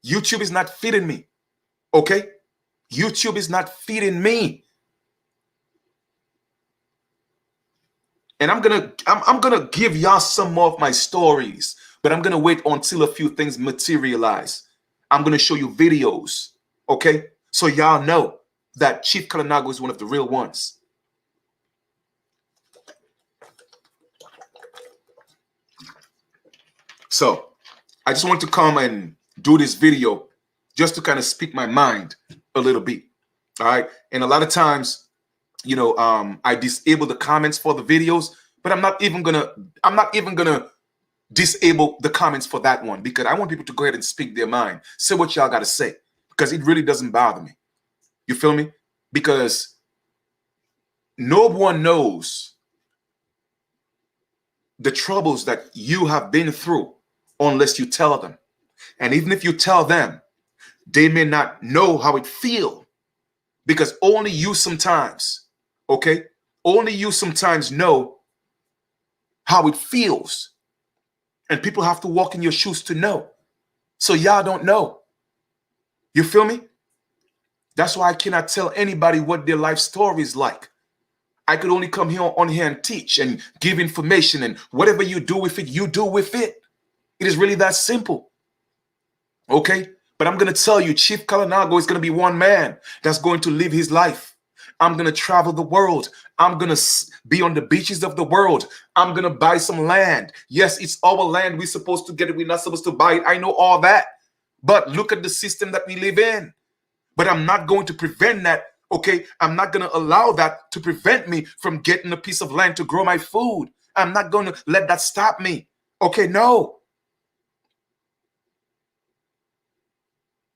YouTube is not feeding me. Okay? YouTube is not feeding me. And I'm gonna give y'all some more of my stories, but I'm gonna wait until a few things materialize. I'm gonna show you videos, okay? So y'all know that Chief Kalinago is one of the real ones. So I just want to come and do this video just to kind of speak my mind a little bit. All right. And a lot of times, you know, I disable the comments for the videos, but I'm not even gonna disable the comments for that one, because I want people to go ahead and speak their mind, say what y'all gotta say, because it really doesn't bother me. You feel me? Because no one knows the troubles that you have been through unless you tell them. And even if you tell them, they may not know how it feels, because only you sometimes, okay? Only you sometimes know how it feels. And people have to walk in your shoes to know. So y'all don't know. You feel me? That's why I cannot tell anybody what their life story is like. I could only come here on here and teach and give information, and whatever you do with it, you do with it. It is really that simple. Okay? But I'm going to tell you, Chief Kalinago is going to be one man that's going to live his life. I'm going to travel the world. I'm going to be on the beaches of the world. I'm going to buy some land. Yes, it's our land. We're supposed to get it. We're not supposed to buy it. I know all that. But look at the system that we live in. But I'm not going to prevent that. Okay? I'm not going to allow that to prevent me from getting a piece of land to grow my food. I'm not going to let that stop me. Okay? No.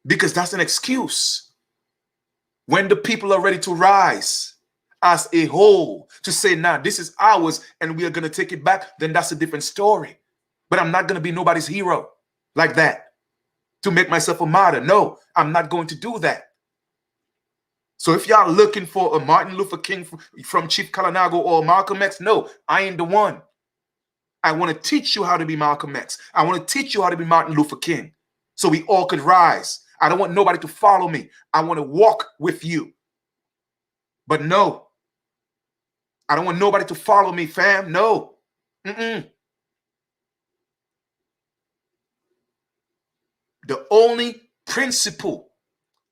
Because that's an excuse. When the people are ready to rise as a whole to say, nah, this is ours and we are going to take it back, then that's a different story. But I'm not going to be nobody's hero like that to make myself a martyr. No, I'm not going to do that. So if y'all looking for a Martin Luther King from Chief Kalinago or Malcolm X, no, I ain't the one. I want to teach you how to be Malcolm X. I want to teach you how to be Martin Luther King so we all could rise. I don't want nobody to follow me. I want to walk with you. But no, I don't want nobody to follow me, fam. No. The only principle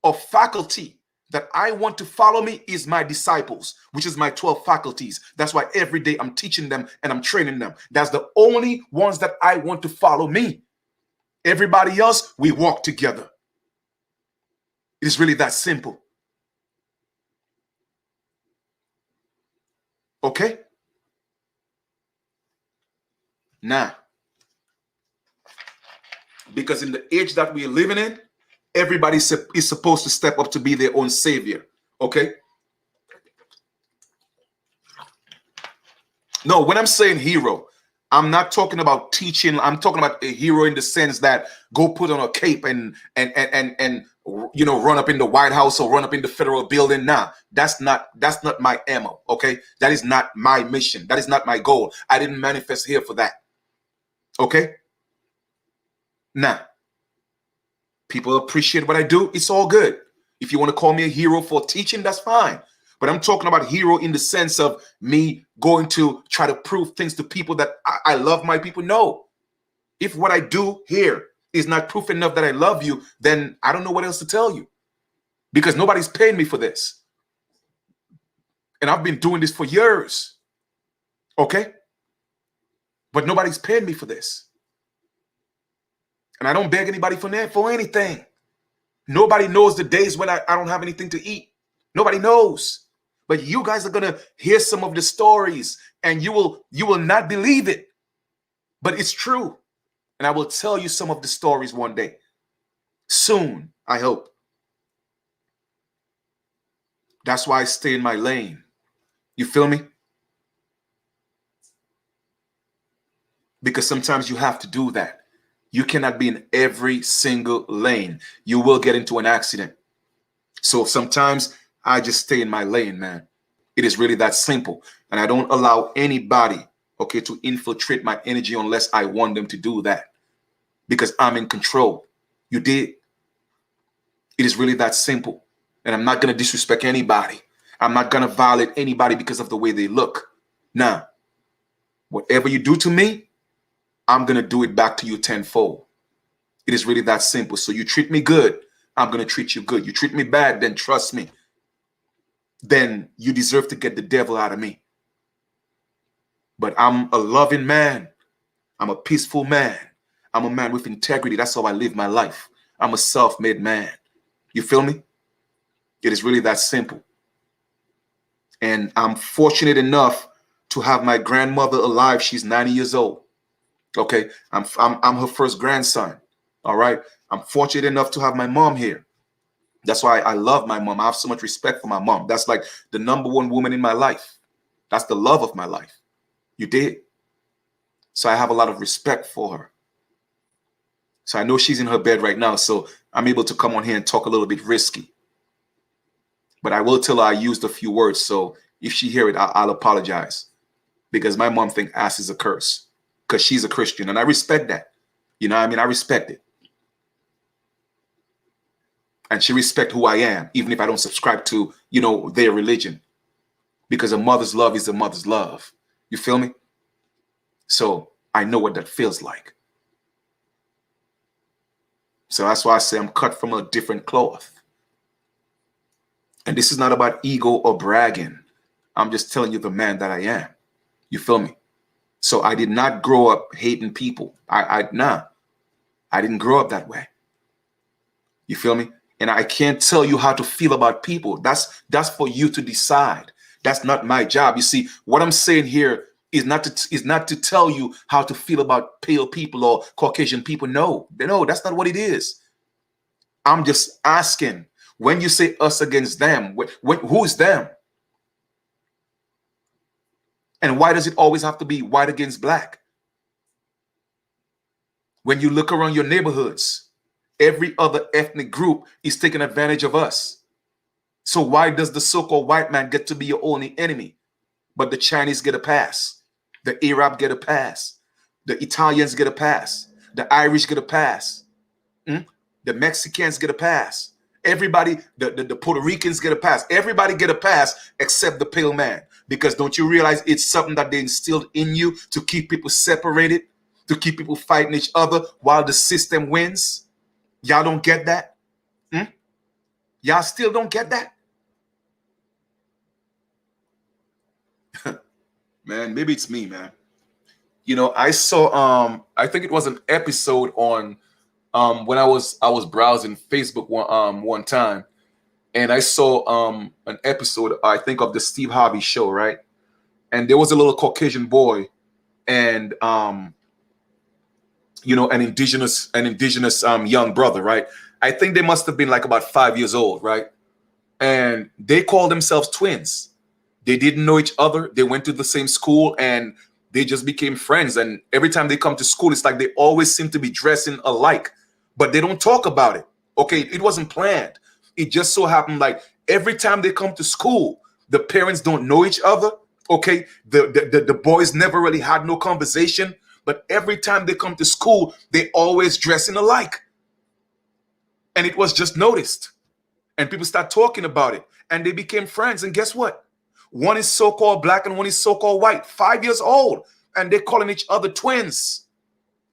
of faculty that I want to follow me is my disciples, which is my 12 faculties. That's why every day I'm teaching them and I'm training them. That's the only ones that I want to follow me. Everybody else, we walk together. It's really that simple. Okay? Now, because in the age that we're living in, everybody is supposed to step up to be their own savior. Okay? No, when I'm saying hero, I'm not talking about teaching. I'm talking about a hero in the sense that go put on a cape and you know, run up in the White House or run up in the federal building. Nah, that's not my ammo. Okay, that is not my mission. That is not my goal. I didn't manifest here for that. Okay. Now, people appreciate what I do. It's all good. If you want to call me a hero for teaching, that's fine. But I'm talking about hero in the sense of me going to try to prove things to people that I love my people. No. If what I do here is not proof enough that I love you, then I don't know what else to tell you. Because nobody's paying me for this. And I've been doing this for years. Okay? But nobody's paying me for this. And I don't beg anybody for anything. Nobody knows the days when I don't have anything to eat. Nobody knows. But you guys are going to hear some of the stories and you will not believe it. But it's true. And I will tell you some of the stories one day. Soon, I hope. That's why I stay in my lane. You feel me? Because sometimes you have to do that. You cannot be in every single lane. You will get into an accident. So sometimes I just stay in my lane, man. It is really that simple. And I don't allow anybody, okay, to infiltrate my energy unless I want them to do that. Because I'm in control. You did? It is really that simple. And I'm not going to disrespect anybody. I'm not going to violate anybody because of the way they look. Nah, whatever you do to me, I'm going to do it back to you tenfold. It is really that simple. So you treat me good, I'm going to treat you good. You treat me bad, then trust me, then you deserve to get the devil out of me. But I'm a loving man. I'm a peaceful man. I'm a man with integrity. That's how I live my life. I'm a self-made man. You feel me? It is really that simple. And I'm fortunate enough to have my grandmother alive. She's 90 years old. Okay. I'm her first grandson. All right. I'm fortunate enough to have my mom here. That's why I love my mom. I have so much respect for my mom. That's like the number one woman in my life. That's the love of my life. You did. So I have a lot of respect for her. So I know she's in her bed right now. So I'm able to come on here and talk a little bit risky. But I will tell her I used a few words. So if she hear it, I'll apologize. Because my mom thinks ass is a curse. Because she's a Christian. And I respect that. You know what I mean? I respect it. And she respects who I am, even if I don't subscribe to, you know, their religion. Because a mother's love is a mother's love. You feel me? So I know what that feels like. So that's why I say I'm cut from a different cloth. And this is not about ego or bragging. I'm just telling you the man that I am. You feel me? So I did not grow up hating people. Nah. I didn't grow up that way. You feel me? And I can't tell you how to feel about people. That's for you to decide. That's not my job. You see, what I'm saying here is not to tell you how to feel about pale people or Caucasian people. No, that's not what it is. I'm just asking, when you say us against them, who's them? And why does it always have to be white against black? When you look around your neighborhoods, every other ethnic group is taking advantage of us. So why does the so-called white man get to be your only enemy? But the Chinese get a pass. The Arab get a pass. The Italians get a pass. The Irish get a pass. The Mexicans get a pass. Everybody, the Puerto Ricans get a pass. Everybody get a pass except the pale man. Because don't you realize it's something that they instilled in you to keep people separated, to keep people fighting each other while the system wins? Y'all don't get that? Y'all still don't get that? Man, maybe it's me, man. You know, I saw I think it was an episode on when I was browsing Facebook one time, and I saw an episode, I think, of the Steve Harvey show, right? And there was a little Caucasian boy and you know, an indigenous young brother, right? I think they must have been like about 5 years old, right? And they called themselves twins. They didn't know each other. They went to the same school and they just became friends. And every time they come to school, it's like they always seem to be dressing alike, but they don't talk about it. Okay, it wasn't planned. It just so happened like every time they come to school, the parents don't know each other. Okay, the boys never really had no conversation, but every time they come to school, they always dressing alike. And it was just noticed. And people start talking about it. And they became friends. And guess what? One is so-called black and one is so-called white. 5 years old. And they're calling each other twins.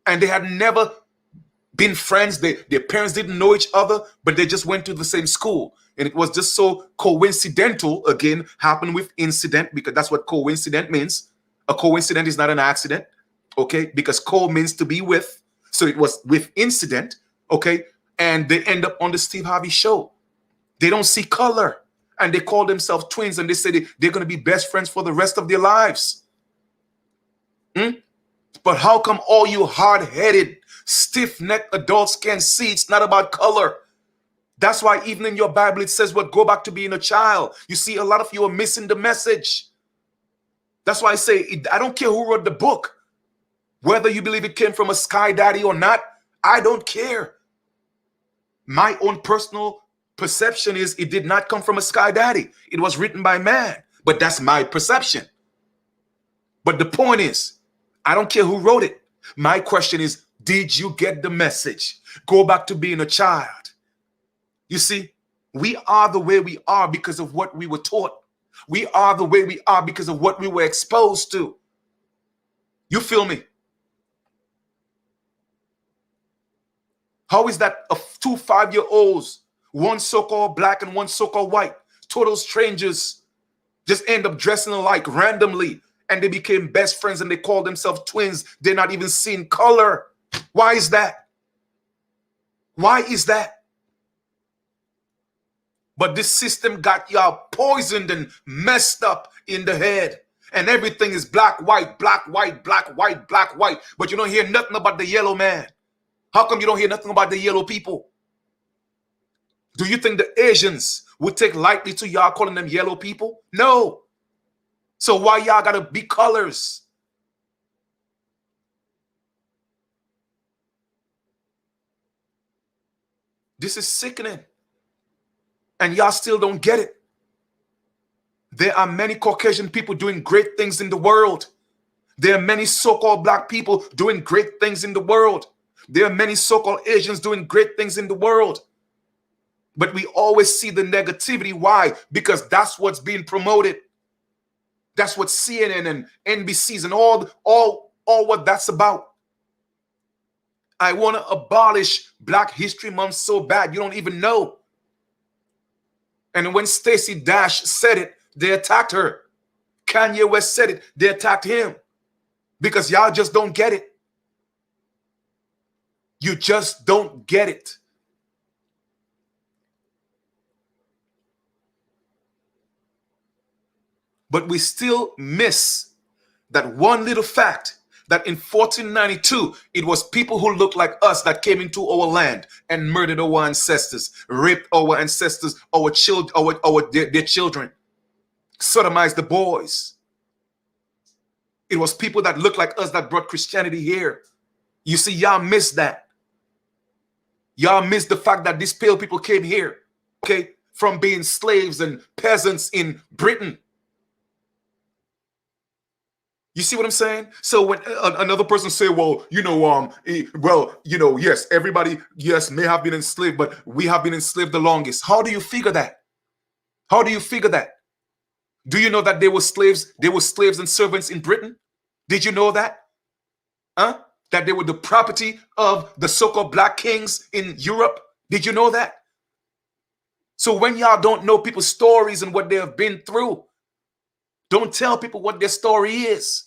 And they had never been friends. Their parents didn't know each other, but they just went to the same school. And it was just so coincidental, again, happened with incident, because that's what coincident means. A coincidence is not an accident, okay? Because co means to be with. So it was with incident, okay? And they end up on the Steve Harvey show. They don't see color. And they call themselves twins, and they say they're going to be best friends for the rest of their lives. But how come all you hard-headed, stiff-necked adults can't see it's not about color? That's why even in your Bible, it says, well, go back to being a child. You see, a lot of you are missing the message. That's why I say, I don't care who wrote the book. Whether you believe it came from a sky daddy or not, I don't care. My own personal perception is it did not come from a sky daddy. It was written by man. But that's my perception. But the point is, I don't care who wrote it. My question is, did you get the message? Go back to being a child. You see, we are the way we are because of what we were taught. We are the way we are because of what we were exposed to. You feel me? How is that two 5-year-olds, one so-called black and one so-called white, total strangers, just end up dressing alike randomly, and they became best friends and they call themselves twins? They're not even seeing color. Why is that? Why is that? But this system got y'all poisoned and messed up in the head. And everything is black, white, black, white, black, white, black, white. But you don't hear nothing about the yellow man. How come you don't hear nothing about the yellow people? Do you think the Asians would take lightly to y'all calling them yellow people? No. So why y'all gotta be colors? This is sickening. And y'all still don't get it. There are many Caucasian people doing great things in the world. There are many so-called black people doing great things in the world. There are many so-called Asians doing great things in the world. But we always see the negativity. Why? Because that's what's being promoted. That's what CNN and NBC's and all what that's about. I want to abolish Black History Month so bad you don't even know. And when Stacey Dash said it, they attacked her. Kanye West said it, they attacked him. Because y'all just don't get it. You just don't get it. But we still miss that one little fact that in 1492, it was people who looked like us that came into our land and murdered our ancestors, raped our ancestors, our children, their children, sodomized the boys. It was people that looked like us that brought Christianity here. You see, y'all missed that. Y'all missed the fact that these pale people came here, okay, from being slaves and peasants in Britain. You see what I'm saying? So when another person say, well, yes, everybody, yes, may have been enslaved, but we have been enslaved the longest. How do you figure that? How do you figure that? Do you know that they were slaves? They were slaves and servants in Britain. Did you know that? That they were the property of the so-called black kings in Europe. Did you know that? So when y'all don't know people's stories and what they have been through, don't tell people what their story is.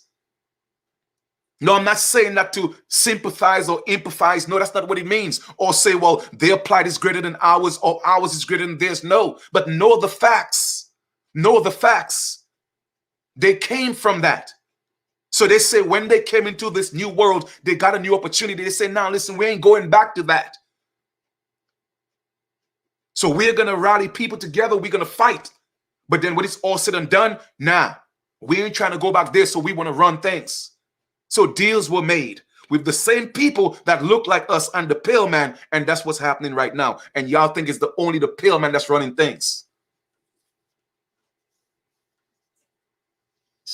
No, I'm not saying that to sympathize or empathize. No, that's not what it means. Or say, well, their plight is greater than ours or ours is greater than theirs. No, but know the facts. Know the facts. They came from that. So they say when they came into this new world, they got a new opportunity. They say, now listen, we ain't going back to that. So we're going to rally people together. We're going to fight. But then when it's all said and done, nah, we ain't trying to go back there. So we want to run things. So deals were made with the same people that look like us and the pale man. And that's what's happening right now. And y'all think it's only the pale man that's running things.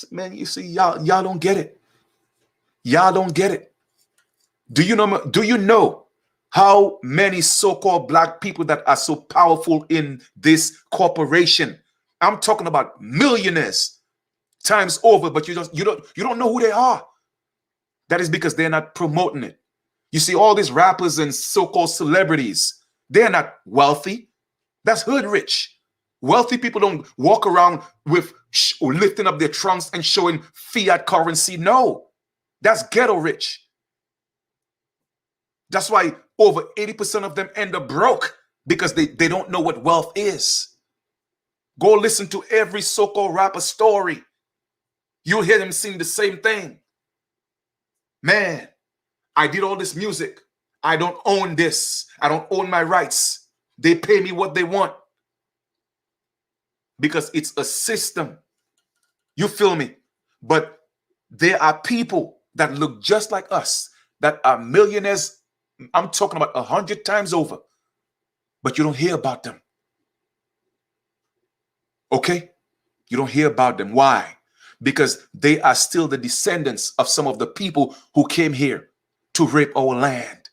Man, you see, y'all don't get it. Y'all don't get it. Do you know how many so-called black people that are so powerful in this corporation? I'm talking about millionaires times over, but you don't know who they are. That is because they're not promoting it. You see, all these rappers and so-called celebrities, they're not wealthy. That's hood rich. Wealthy people don't walk around with lifting up their trunks and showing fiat currency. No, that's ghetto rich. That's why over 80% of them end up broke, because they don't know what wealth is. Go listen to every so-called rapper story. You'll hear them sing the same thing. Man, I did all this music. I don't own this. I don't own my rights. They pay me what they want. Because it's a system. You feel me? But there are people that look just like us, that are millionaires. I'm talking about 100 times over. But you don't hear about them. Okay? You don't hear about them. Why? Because they are still the descendants of some of the people who came here to rape our land.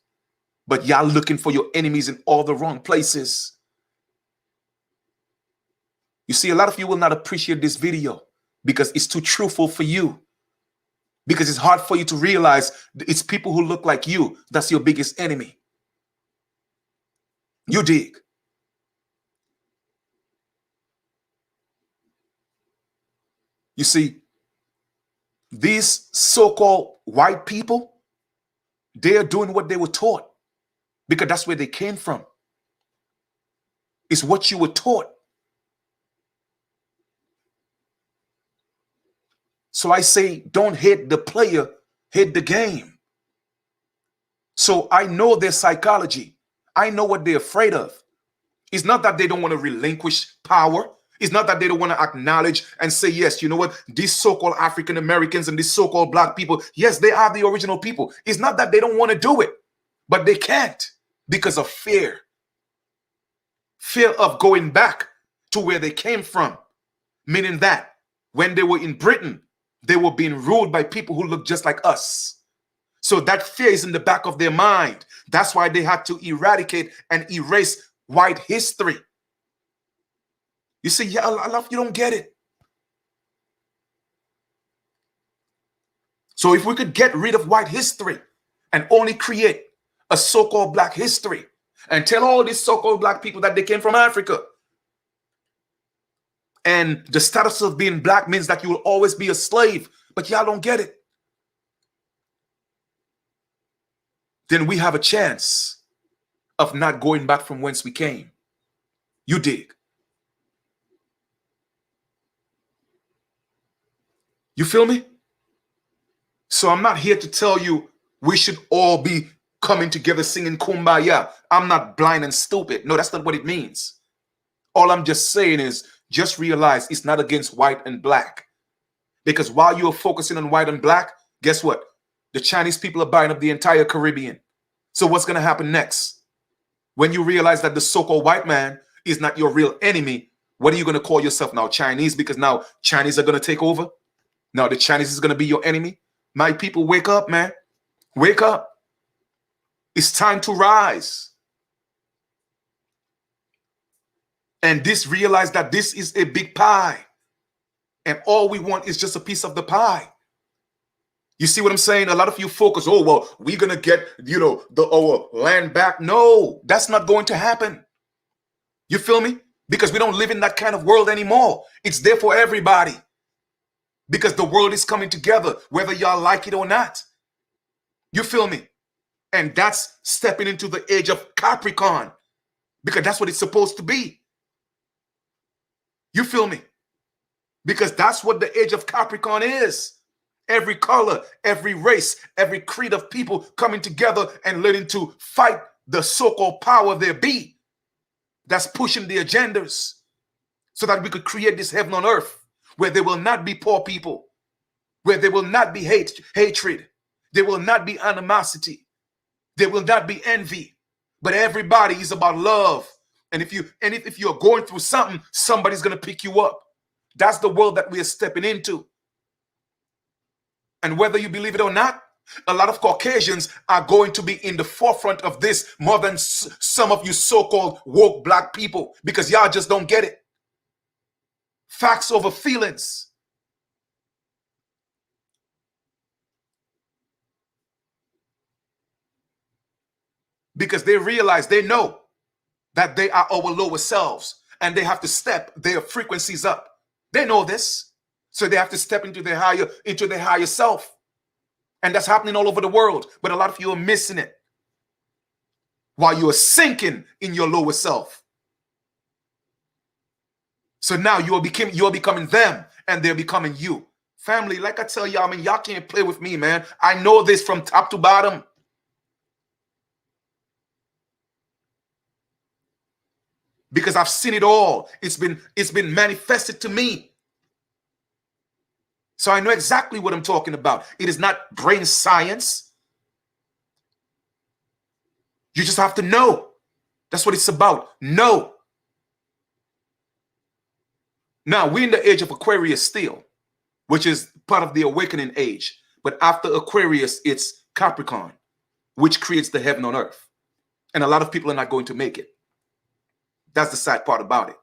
But y'all looking for your enemies in all the wrong places. You see, a lot of you will not appreciate this video because it's too truthful for you. Because it's hard for you to realize it's people who look like you that's your biggest enemy. You dig? You see, these so-called white people, they're doing what they were taught because that's where they came from. It's what you were taught. So I say, don't hate the player, hate the game. So I know their psychology. I know what they're afraid of. It's not that they don't want to relinquish power. It's not that they don't want to acknowledge and say, yes, you know what? These so-called African Americans and these so-called black people, yes, they are the original people. It's not that they don't want to do it, but they can't because of fear. Fear of going back to where they came from. Meaning that when they were in Britain, they were being ruled by people who look just like us. So that fear is in the back of their mind. That's why they had to eradicate and erase white history. You see, yeah, a lot of you don't get it. So if we could get rid of white history and only create a so-called black history and tell all these so-called black people that they came from Africa, and the status of being black means that you will always be a slave, but y'all don't get it, then we have a chance of not going back from whence we came. You dig? You feel me? So I'm not here to tell you we should all be coming together singing Kumbaya. I'm not blind and stupid. No, that's not what it means. All I'm just saying is just realize it's not against white and black. Because while you're focusing on white and black, guess what? The Chinese people are buying up the entire Caribbean. So what's going to happen next? When you realize that the so-called white man is not your real enemy, what are you going to call yourself now? Chinese? Because now Chinese are going to take over? Now the Chinese is going to be your enemy? My people, wake up, man. Wake up. It's time to rise. And realize that this is a big pie. And all we want is just a piece of the pie. You see what I'm saying? A lot of you focus, oh, well, we're going to get, our land back. No, that's not going to happen. You feel me? Because we don't live in that kind of world anymore. It's there for everybody. Because the world is coming together, whether y'all like it or not. You feel me? And that's stepping into the age of Capricorn. Because that's what it's supposed to be. You feel me? Because that's what the age of Capricorn is. Every color, every race, every creed of people coming together and learning to fight the so-called power there be that's pushing the agendas so that we could create this heaven on earth where there will not be poor people, where there will not be hatred, there will not be animosity, there will not be envy, but everybody is about love. And if you're going through something, somebody's going to pick you up. That's the world that we are stepping into. And whether you believe it or not, a lot of Caucasians are going to be in the forefront of this more than some of you so-called woke black people, because y'all just don't get it. Facts over feelings. Because they realize, they know that they are our lower selves and they have to step their frequencies up. They know this. So they have to step into their higher self. And that's happening all over the world. But a lot of you are missing it while you are sinking in your lower self. So now you're becoming them and they're becoming you. Family, like I tell y'all, y'all can't play with me, man. I know this from top to bottom. Because I've seen it all. It's been manifested to me. So I know exactly what I'm talking about. It is not brain science. You just have to know. That's what it's about. Know. Now, we're in the age of Aquarius still, which is part of the awakening age. But after Aquarius, it's Capricorn, which creates the heaven on earth. And a lot of people are not going to make it. That's the sad part about it.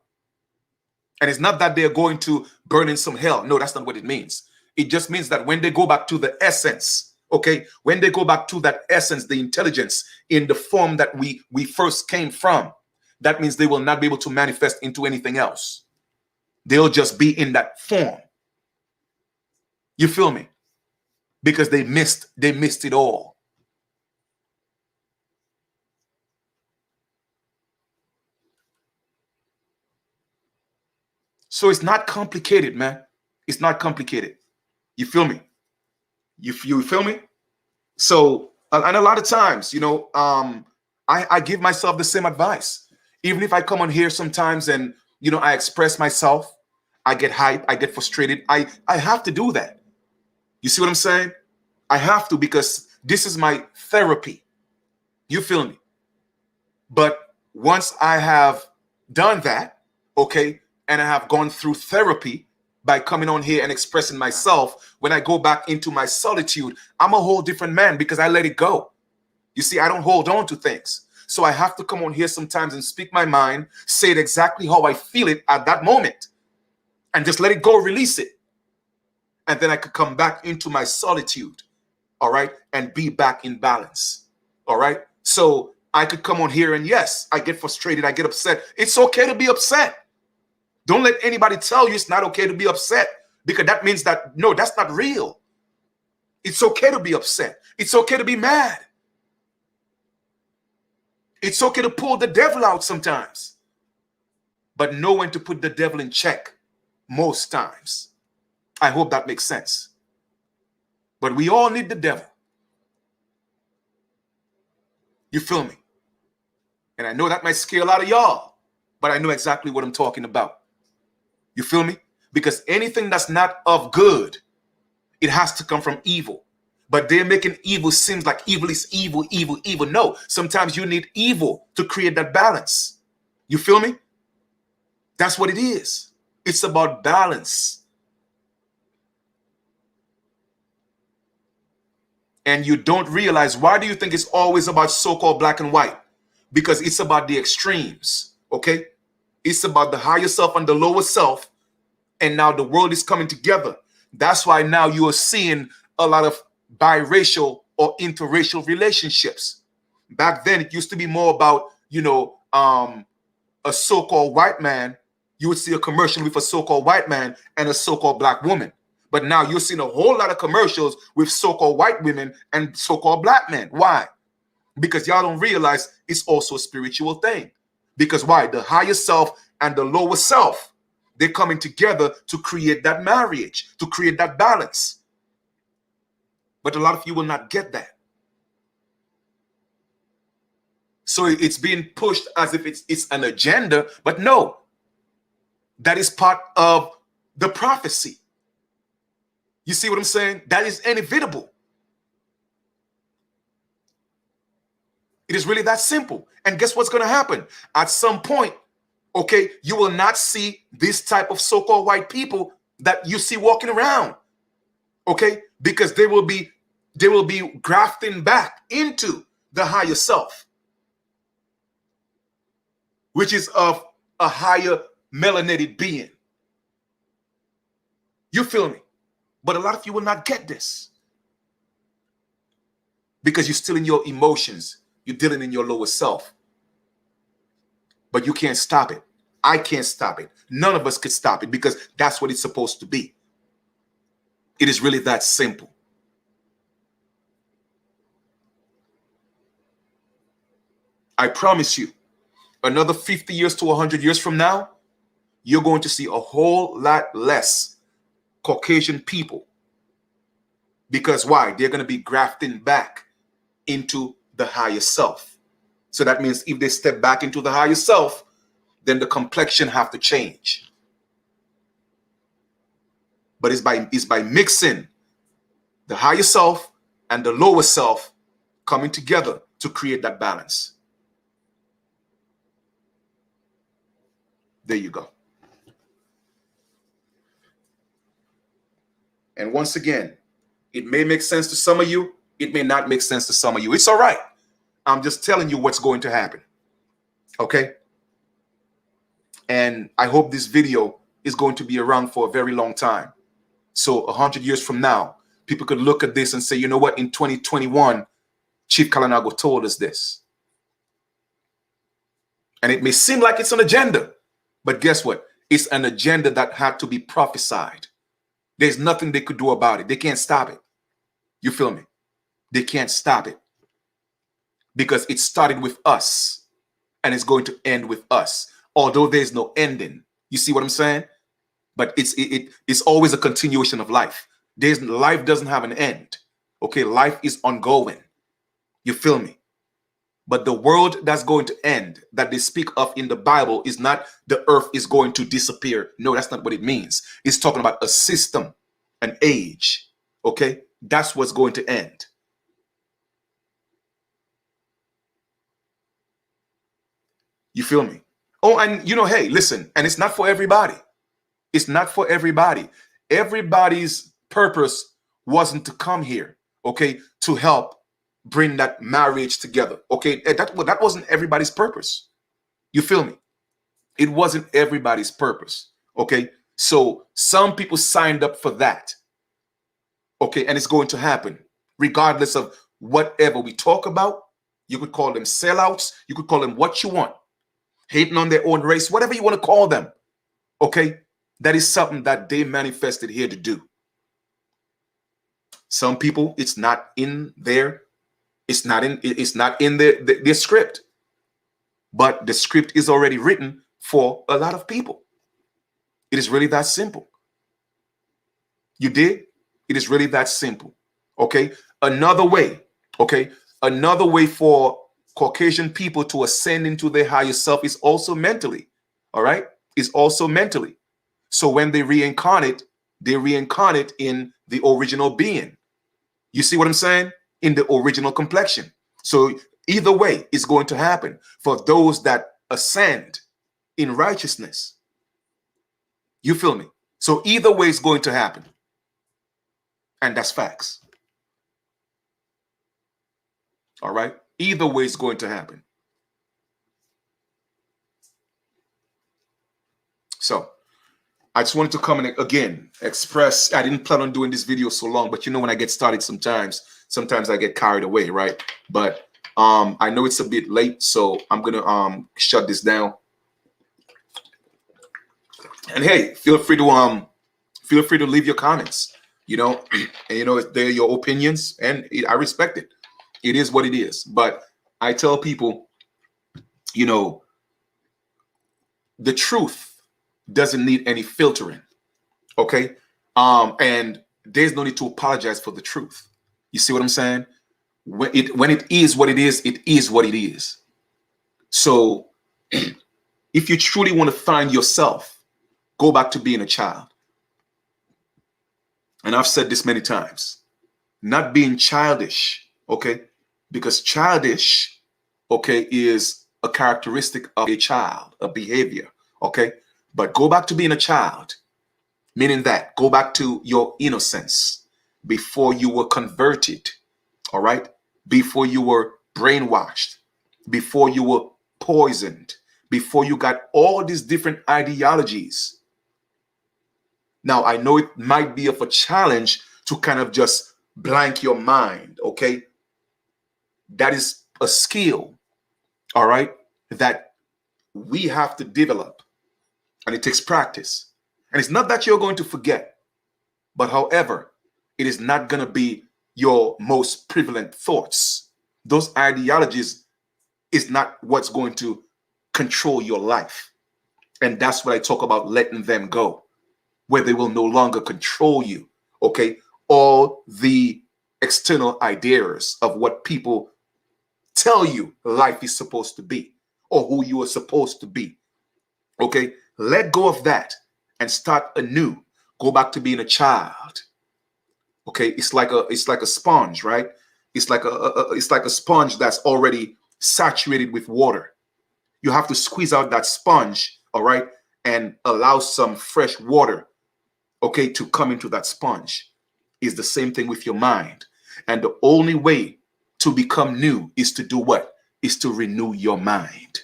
And it's not that they're going to burn in some hell. No, that's not what it means. It just means that when they go back to the essence, okay, when they go back to that essence, the intelligence in the form that we first came from, that means they will not be able to manifest into anything else. They'll just be in that form. You feel me? Because they missed it all. So it's not complicated, man. It's not complicated. You feel me? You feel me? So, and a lot of times, I give myself the same advice. Even if I come on here sometimes and, I express myself, I get hyped, I get frustrated. I have to do that. You see what I'm saying? I have to, because this is my therapy. You feel me? But once I have done that, okay, and I have gone through therapy by coming on here and expressing myself, when I go back into my solitude, I'm a whole different man because I let it go. You see, I don't hold on to things. So I have to come on here sometimes and speak my mind, say it exactly how I feel it at that moment, and just let it go, release it. And then I could come back into my solitude, all right, and be back in balance, all right? So I could come on here and yes, I get frustrated, I get upset. It's okay to be upset. Don't let anybody tell you it's not okay to be upset, because that means that, no, that's not real. It's okay to be upset. It's okay to be mad. It's okay to pull the devil out sometimes, but know when to put the devil in check most times. I hope that makes sense. But we all need the devil. You feel me? And I know that might scare a lot of y'all, but I know exactly what I'm talking about. You feel me? Because anything that's not of good, it has to come from evil. But they're making evil seems like evil is evil, evil, evil. No, sometimes you need evil to create that balance. You feel me? That's what it is. It's about balance. And you don't realize, why do you think it's always about so-called black and white? Because it's about the extremes, okay? It's about the higher self and the lower self. And now the world is coming together. That's why now you are seeing a lot of biracial or interracial relationships. Back then, it used to be more about, a so-called white man. You would see a commercial with a so-called white man and a so-called black woman. But now you're seeing a whole lot of commercials with so-called white women and so-called black men. Why? Because y'all don't realize it's also a spiritual thing. Because why? The higher self and the lower self, they're coming together to create that marriage, to create that balance. But a lot of you will not get that. So it's being pushed as if it's an agenda, but no, that is part of the prophecy. You see what I'm saying? That is inevitable. It is really that simple. And guess what's going to happen? At some point, okay, you will not see this type of so-called white people that you see walking around, okay? Because they will be grafting back into the higher self, which is of a higher melanated being. You feel me? But a lot of you will not get this because you're still in your emotions. You're dealing in your lower self. But you can't stop it. I can't stop it. None of us could stop it because that's what it's supposed to be. It is really that simple. I promise you, another 50 years to 100 years from now, you're going to see a whole lot less Caucasian people. Because why? They're going to be grafting back into the higher self. So that means if they step back into the higher self, then the complexion have to change. But it's by mixing the higher self and the lower self coming together to create that balance. There you go. And once again, it may make sense to some of you. It may not make sense to some of you. It's all right. I'm just telling you what's going to happen. Okay? And I hope this video is going to be around for a very long time. So 100 years from now, people could look at this and say, you know what, in 2021, Chief Kalanago told us this. And it may seem like it's an agenda, but guess what? It's an agenda that had to be prophesied. There's nothing they could do about it. They can't stop it. You feel me? They can't stop it because it started with us and it's going to end with us, although there's no ending. You see what I'm saying? But it's always a continuation of life. Life doesn't have an end. Okay, life is ongoing. You feel me? But the world that's going to end, that they speak of in the Bible, is not the earth is going to disappear. No, that's not what it means. It's talking about a system, an age. Okay, that's what's going to end. You feel me? Oh, and you know, hey, listen, and it's not for everybody. It's not for everybody. Everybody's purpose wasn't to come here, okay, to help bring that marriage together. Okay, that wasn't everybody's purpose. You feel me? It wasn't everybody's purpose. Okay, so some people signed up for that. Okay, and it's going to happen regardless of whatever we talk about. You could call them sellouts. You could call them what you want, hating on their own race, whatever you want to call them. Okay, that is something that they manifested here to do. Some people, it's not in their their script, but the script is already written for a lot of people. It is really that simple. You did? It is really that simple. Okay. Another way for Caucasian people to ascend into their higher self is also mentally. All right. Is also mentally. So when they reincarnate in the original being. You see what I'm saying? In the original complexion. So either way, it's going to happen for those that ascend in righteousness. You feel me? So either way, it's going to happen. And that's facts. All right? Either way, it's going to happen. So I just wanted to come and again express, I didn't plan on doing this video so long, but you know, when I get started sometimes I get carried away, right? But I know it's a bit late, so I'm gonna shut this down. And hey, feel free to leave your comments, you know, and you know, they're your opinions, and I respect it. It is what it is. But I tell people, you know, the truth doesn't need any filtering. Okay. And there's no need to apologize for the truth. You see what I'm saying? When it is what it is, it is what it is. So if you truly want to find yourself, go back to being a child. And I've said this many times, not being childish, okay? Because childish, okay, is a characteristic of a child, a behavior, okay? But go back to being a child, meaning that go back to your innocence before you were converted, all right? Before you were brainwashed, before you were poisoned, before you got all these different ideologies. Now, I know it might be of a challenge to kind of just blank your mind, okay? That is a skill, all right, that we have to develop. And it takes practice. And it's not that you're going to forget, but however, it is not going to be your most prevalent thoughts. Those ideologies is not what's going to control your life. And that's what I talk about, letting them go, where they will no longer control you. Okay. All the external ideas of what people tell you life is supposed to be or who you are supposed to be. Okay. Let go of that and start anew. Go back to being a child. Okay, it's like a sponge, right? It's like a sponge that's already saturated with water. You have to squeeze out that sponge, all right, and allow some fresh water, okay, to come into that sponge. Is the same thing with your mind. And the only way to become new is to do what? Is to renew your mind.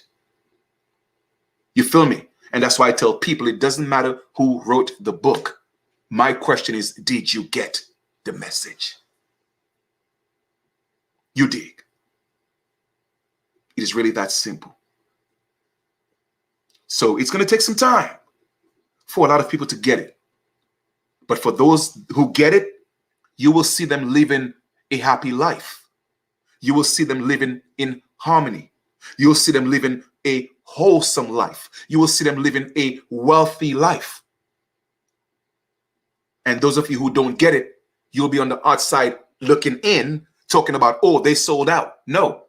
You feel me? And that's why I tell people it doesn't matter who wrote the book. My question is, did you get the message? You dig. It is really that simple. So it's going to take some time for a lot of people to get it. But for those who get it, you will see them living a happy life. You will see them living in harmony. You will see them living a wholesome life. You will see them living a wealthy life. And those of you who don't get it, you'll be on the outside looking in, talking about, oh, they sold out. No,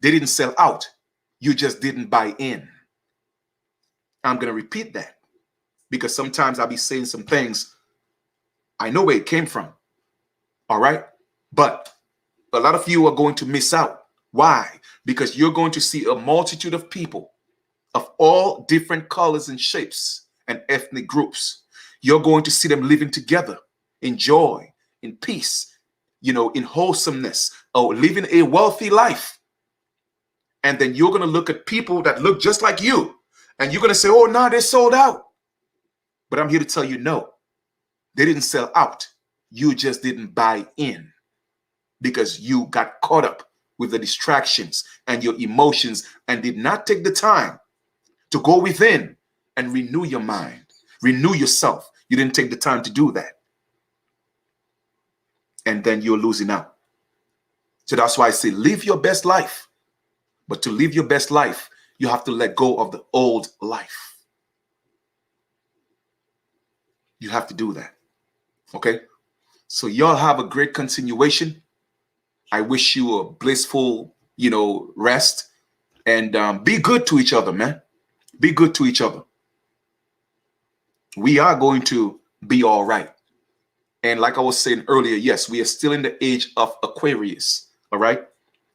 they didn't sell out. You just didn't buy in. I'm going to repeat that because sometimes I'll be saying some things. I know where it came from. All right. But a lot of you are going to miss out. Why? Because you're going to see a multitude of people of all different colors and shapes and ethnic groups. You're going to see them living together in joy, in peace, in wholesomeness, or living a wealthy life. And then you're going to look at people that look just like you. And you're going to say, oh, no, they sold out. But I'm here to tell you, no, they didn't sell out. You just didn't buy in because you got caught up with the distractions and your emotions and did not take the time to go within and renew your mind, renew yourself. You didn't take the time to do that. And then you're losing out. So that's why I say live your best life. But to live your best life, you have to let go of the old life. You have to do that. Okay? So y'all have a great continuation. I wish you a blissful, rest. And be good to each other, man. Be good to each other. We are going to be all right. And like I was saying earlier, yes, we are still in the age of Aquarius. All right?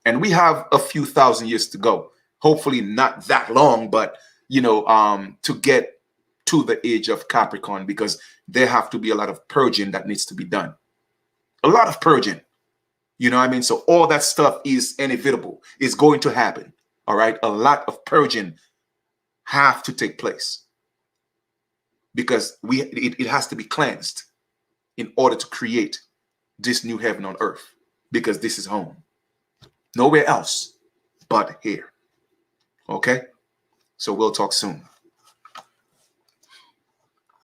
And we have a few thousand years to go. Hopefully not that long, but, to get to the age of Capricorn, because there have to be a lot of purging that needs to be done. A lot of purging. You know what I mean? So all that stuff is inevitable. It's going to happen. All right? A lot of purging have to take place because it has to be cleansed in order to create this new heaven on earth, because this is home. Nowhere else but here. Okay? So we'll talk soon.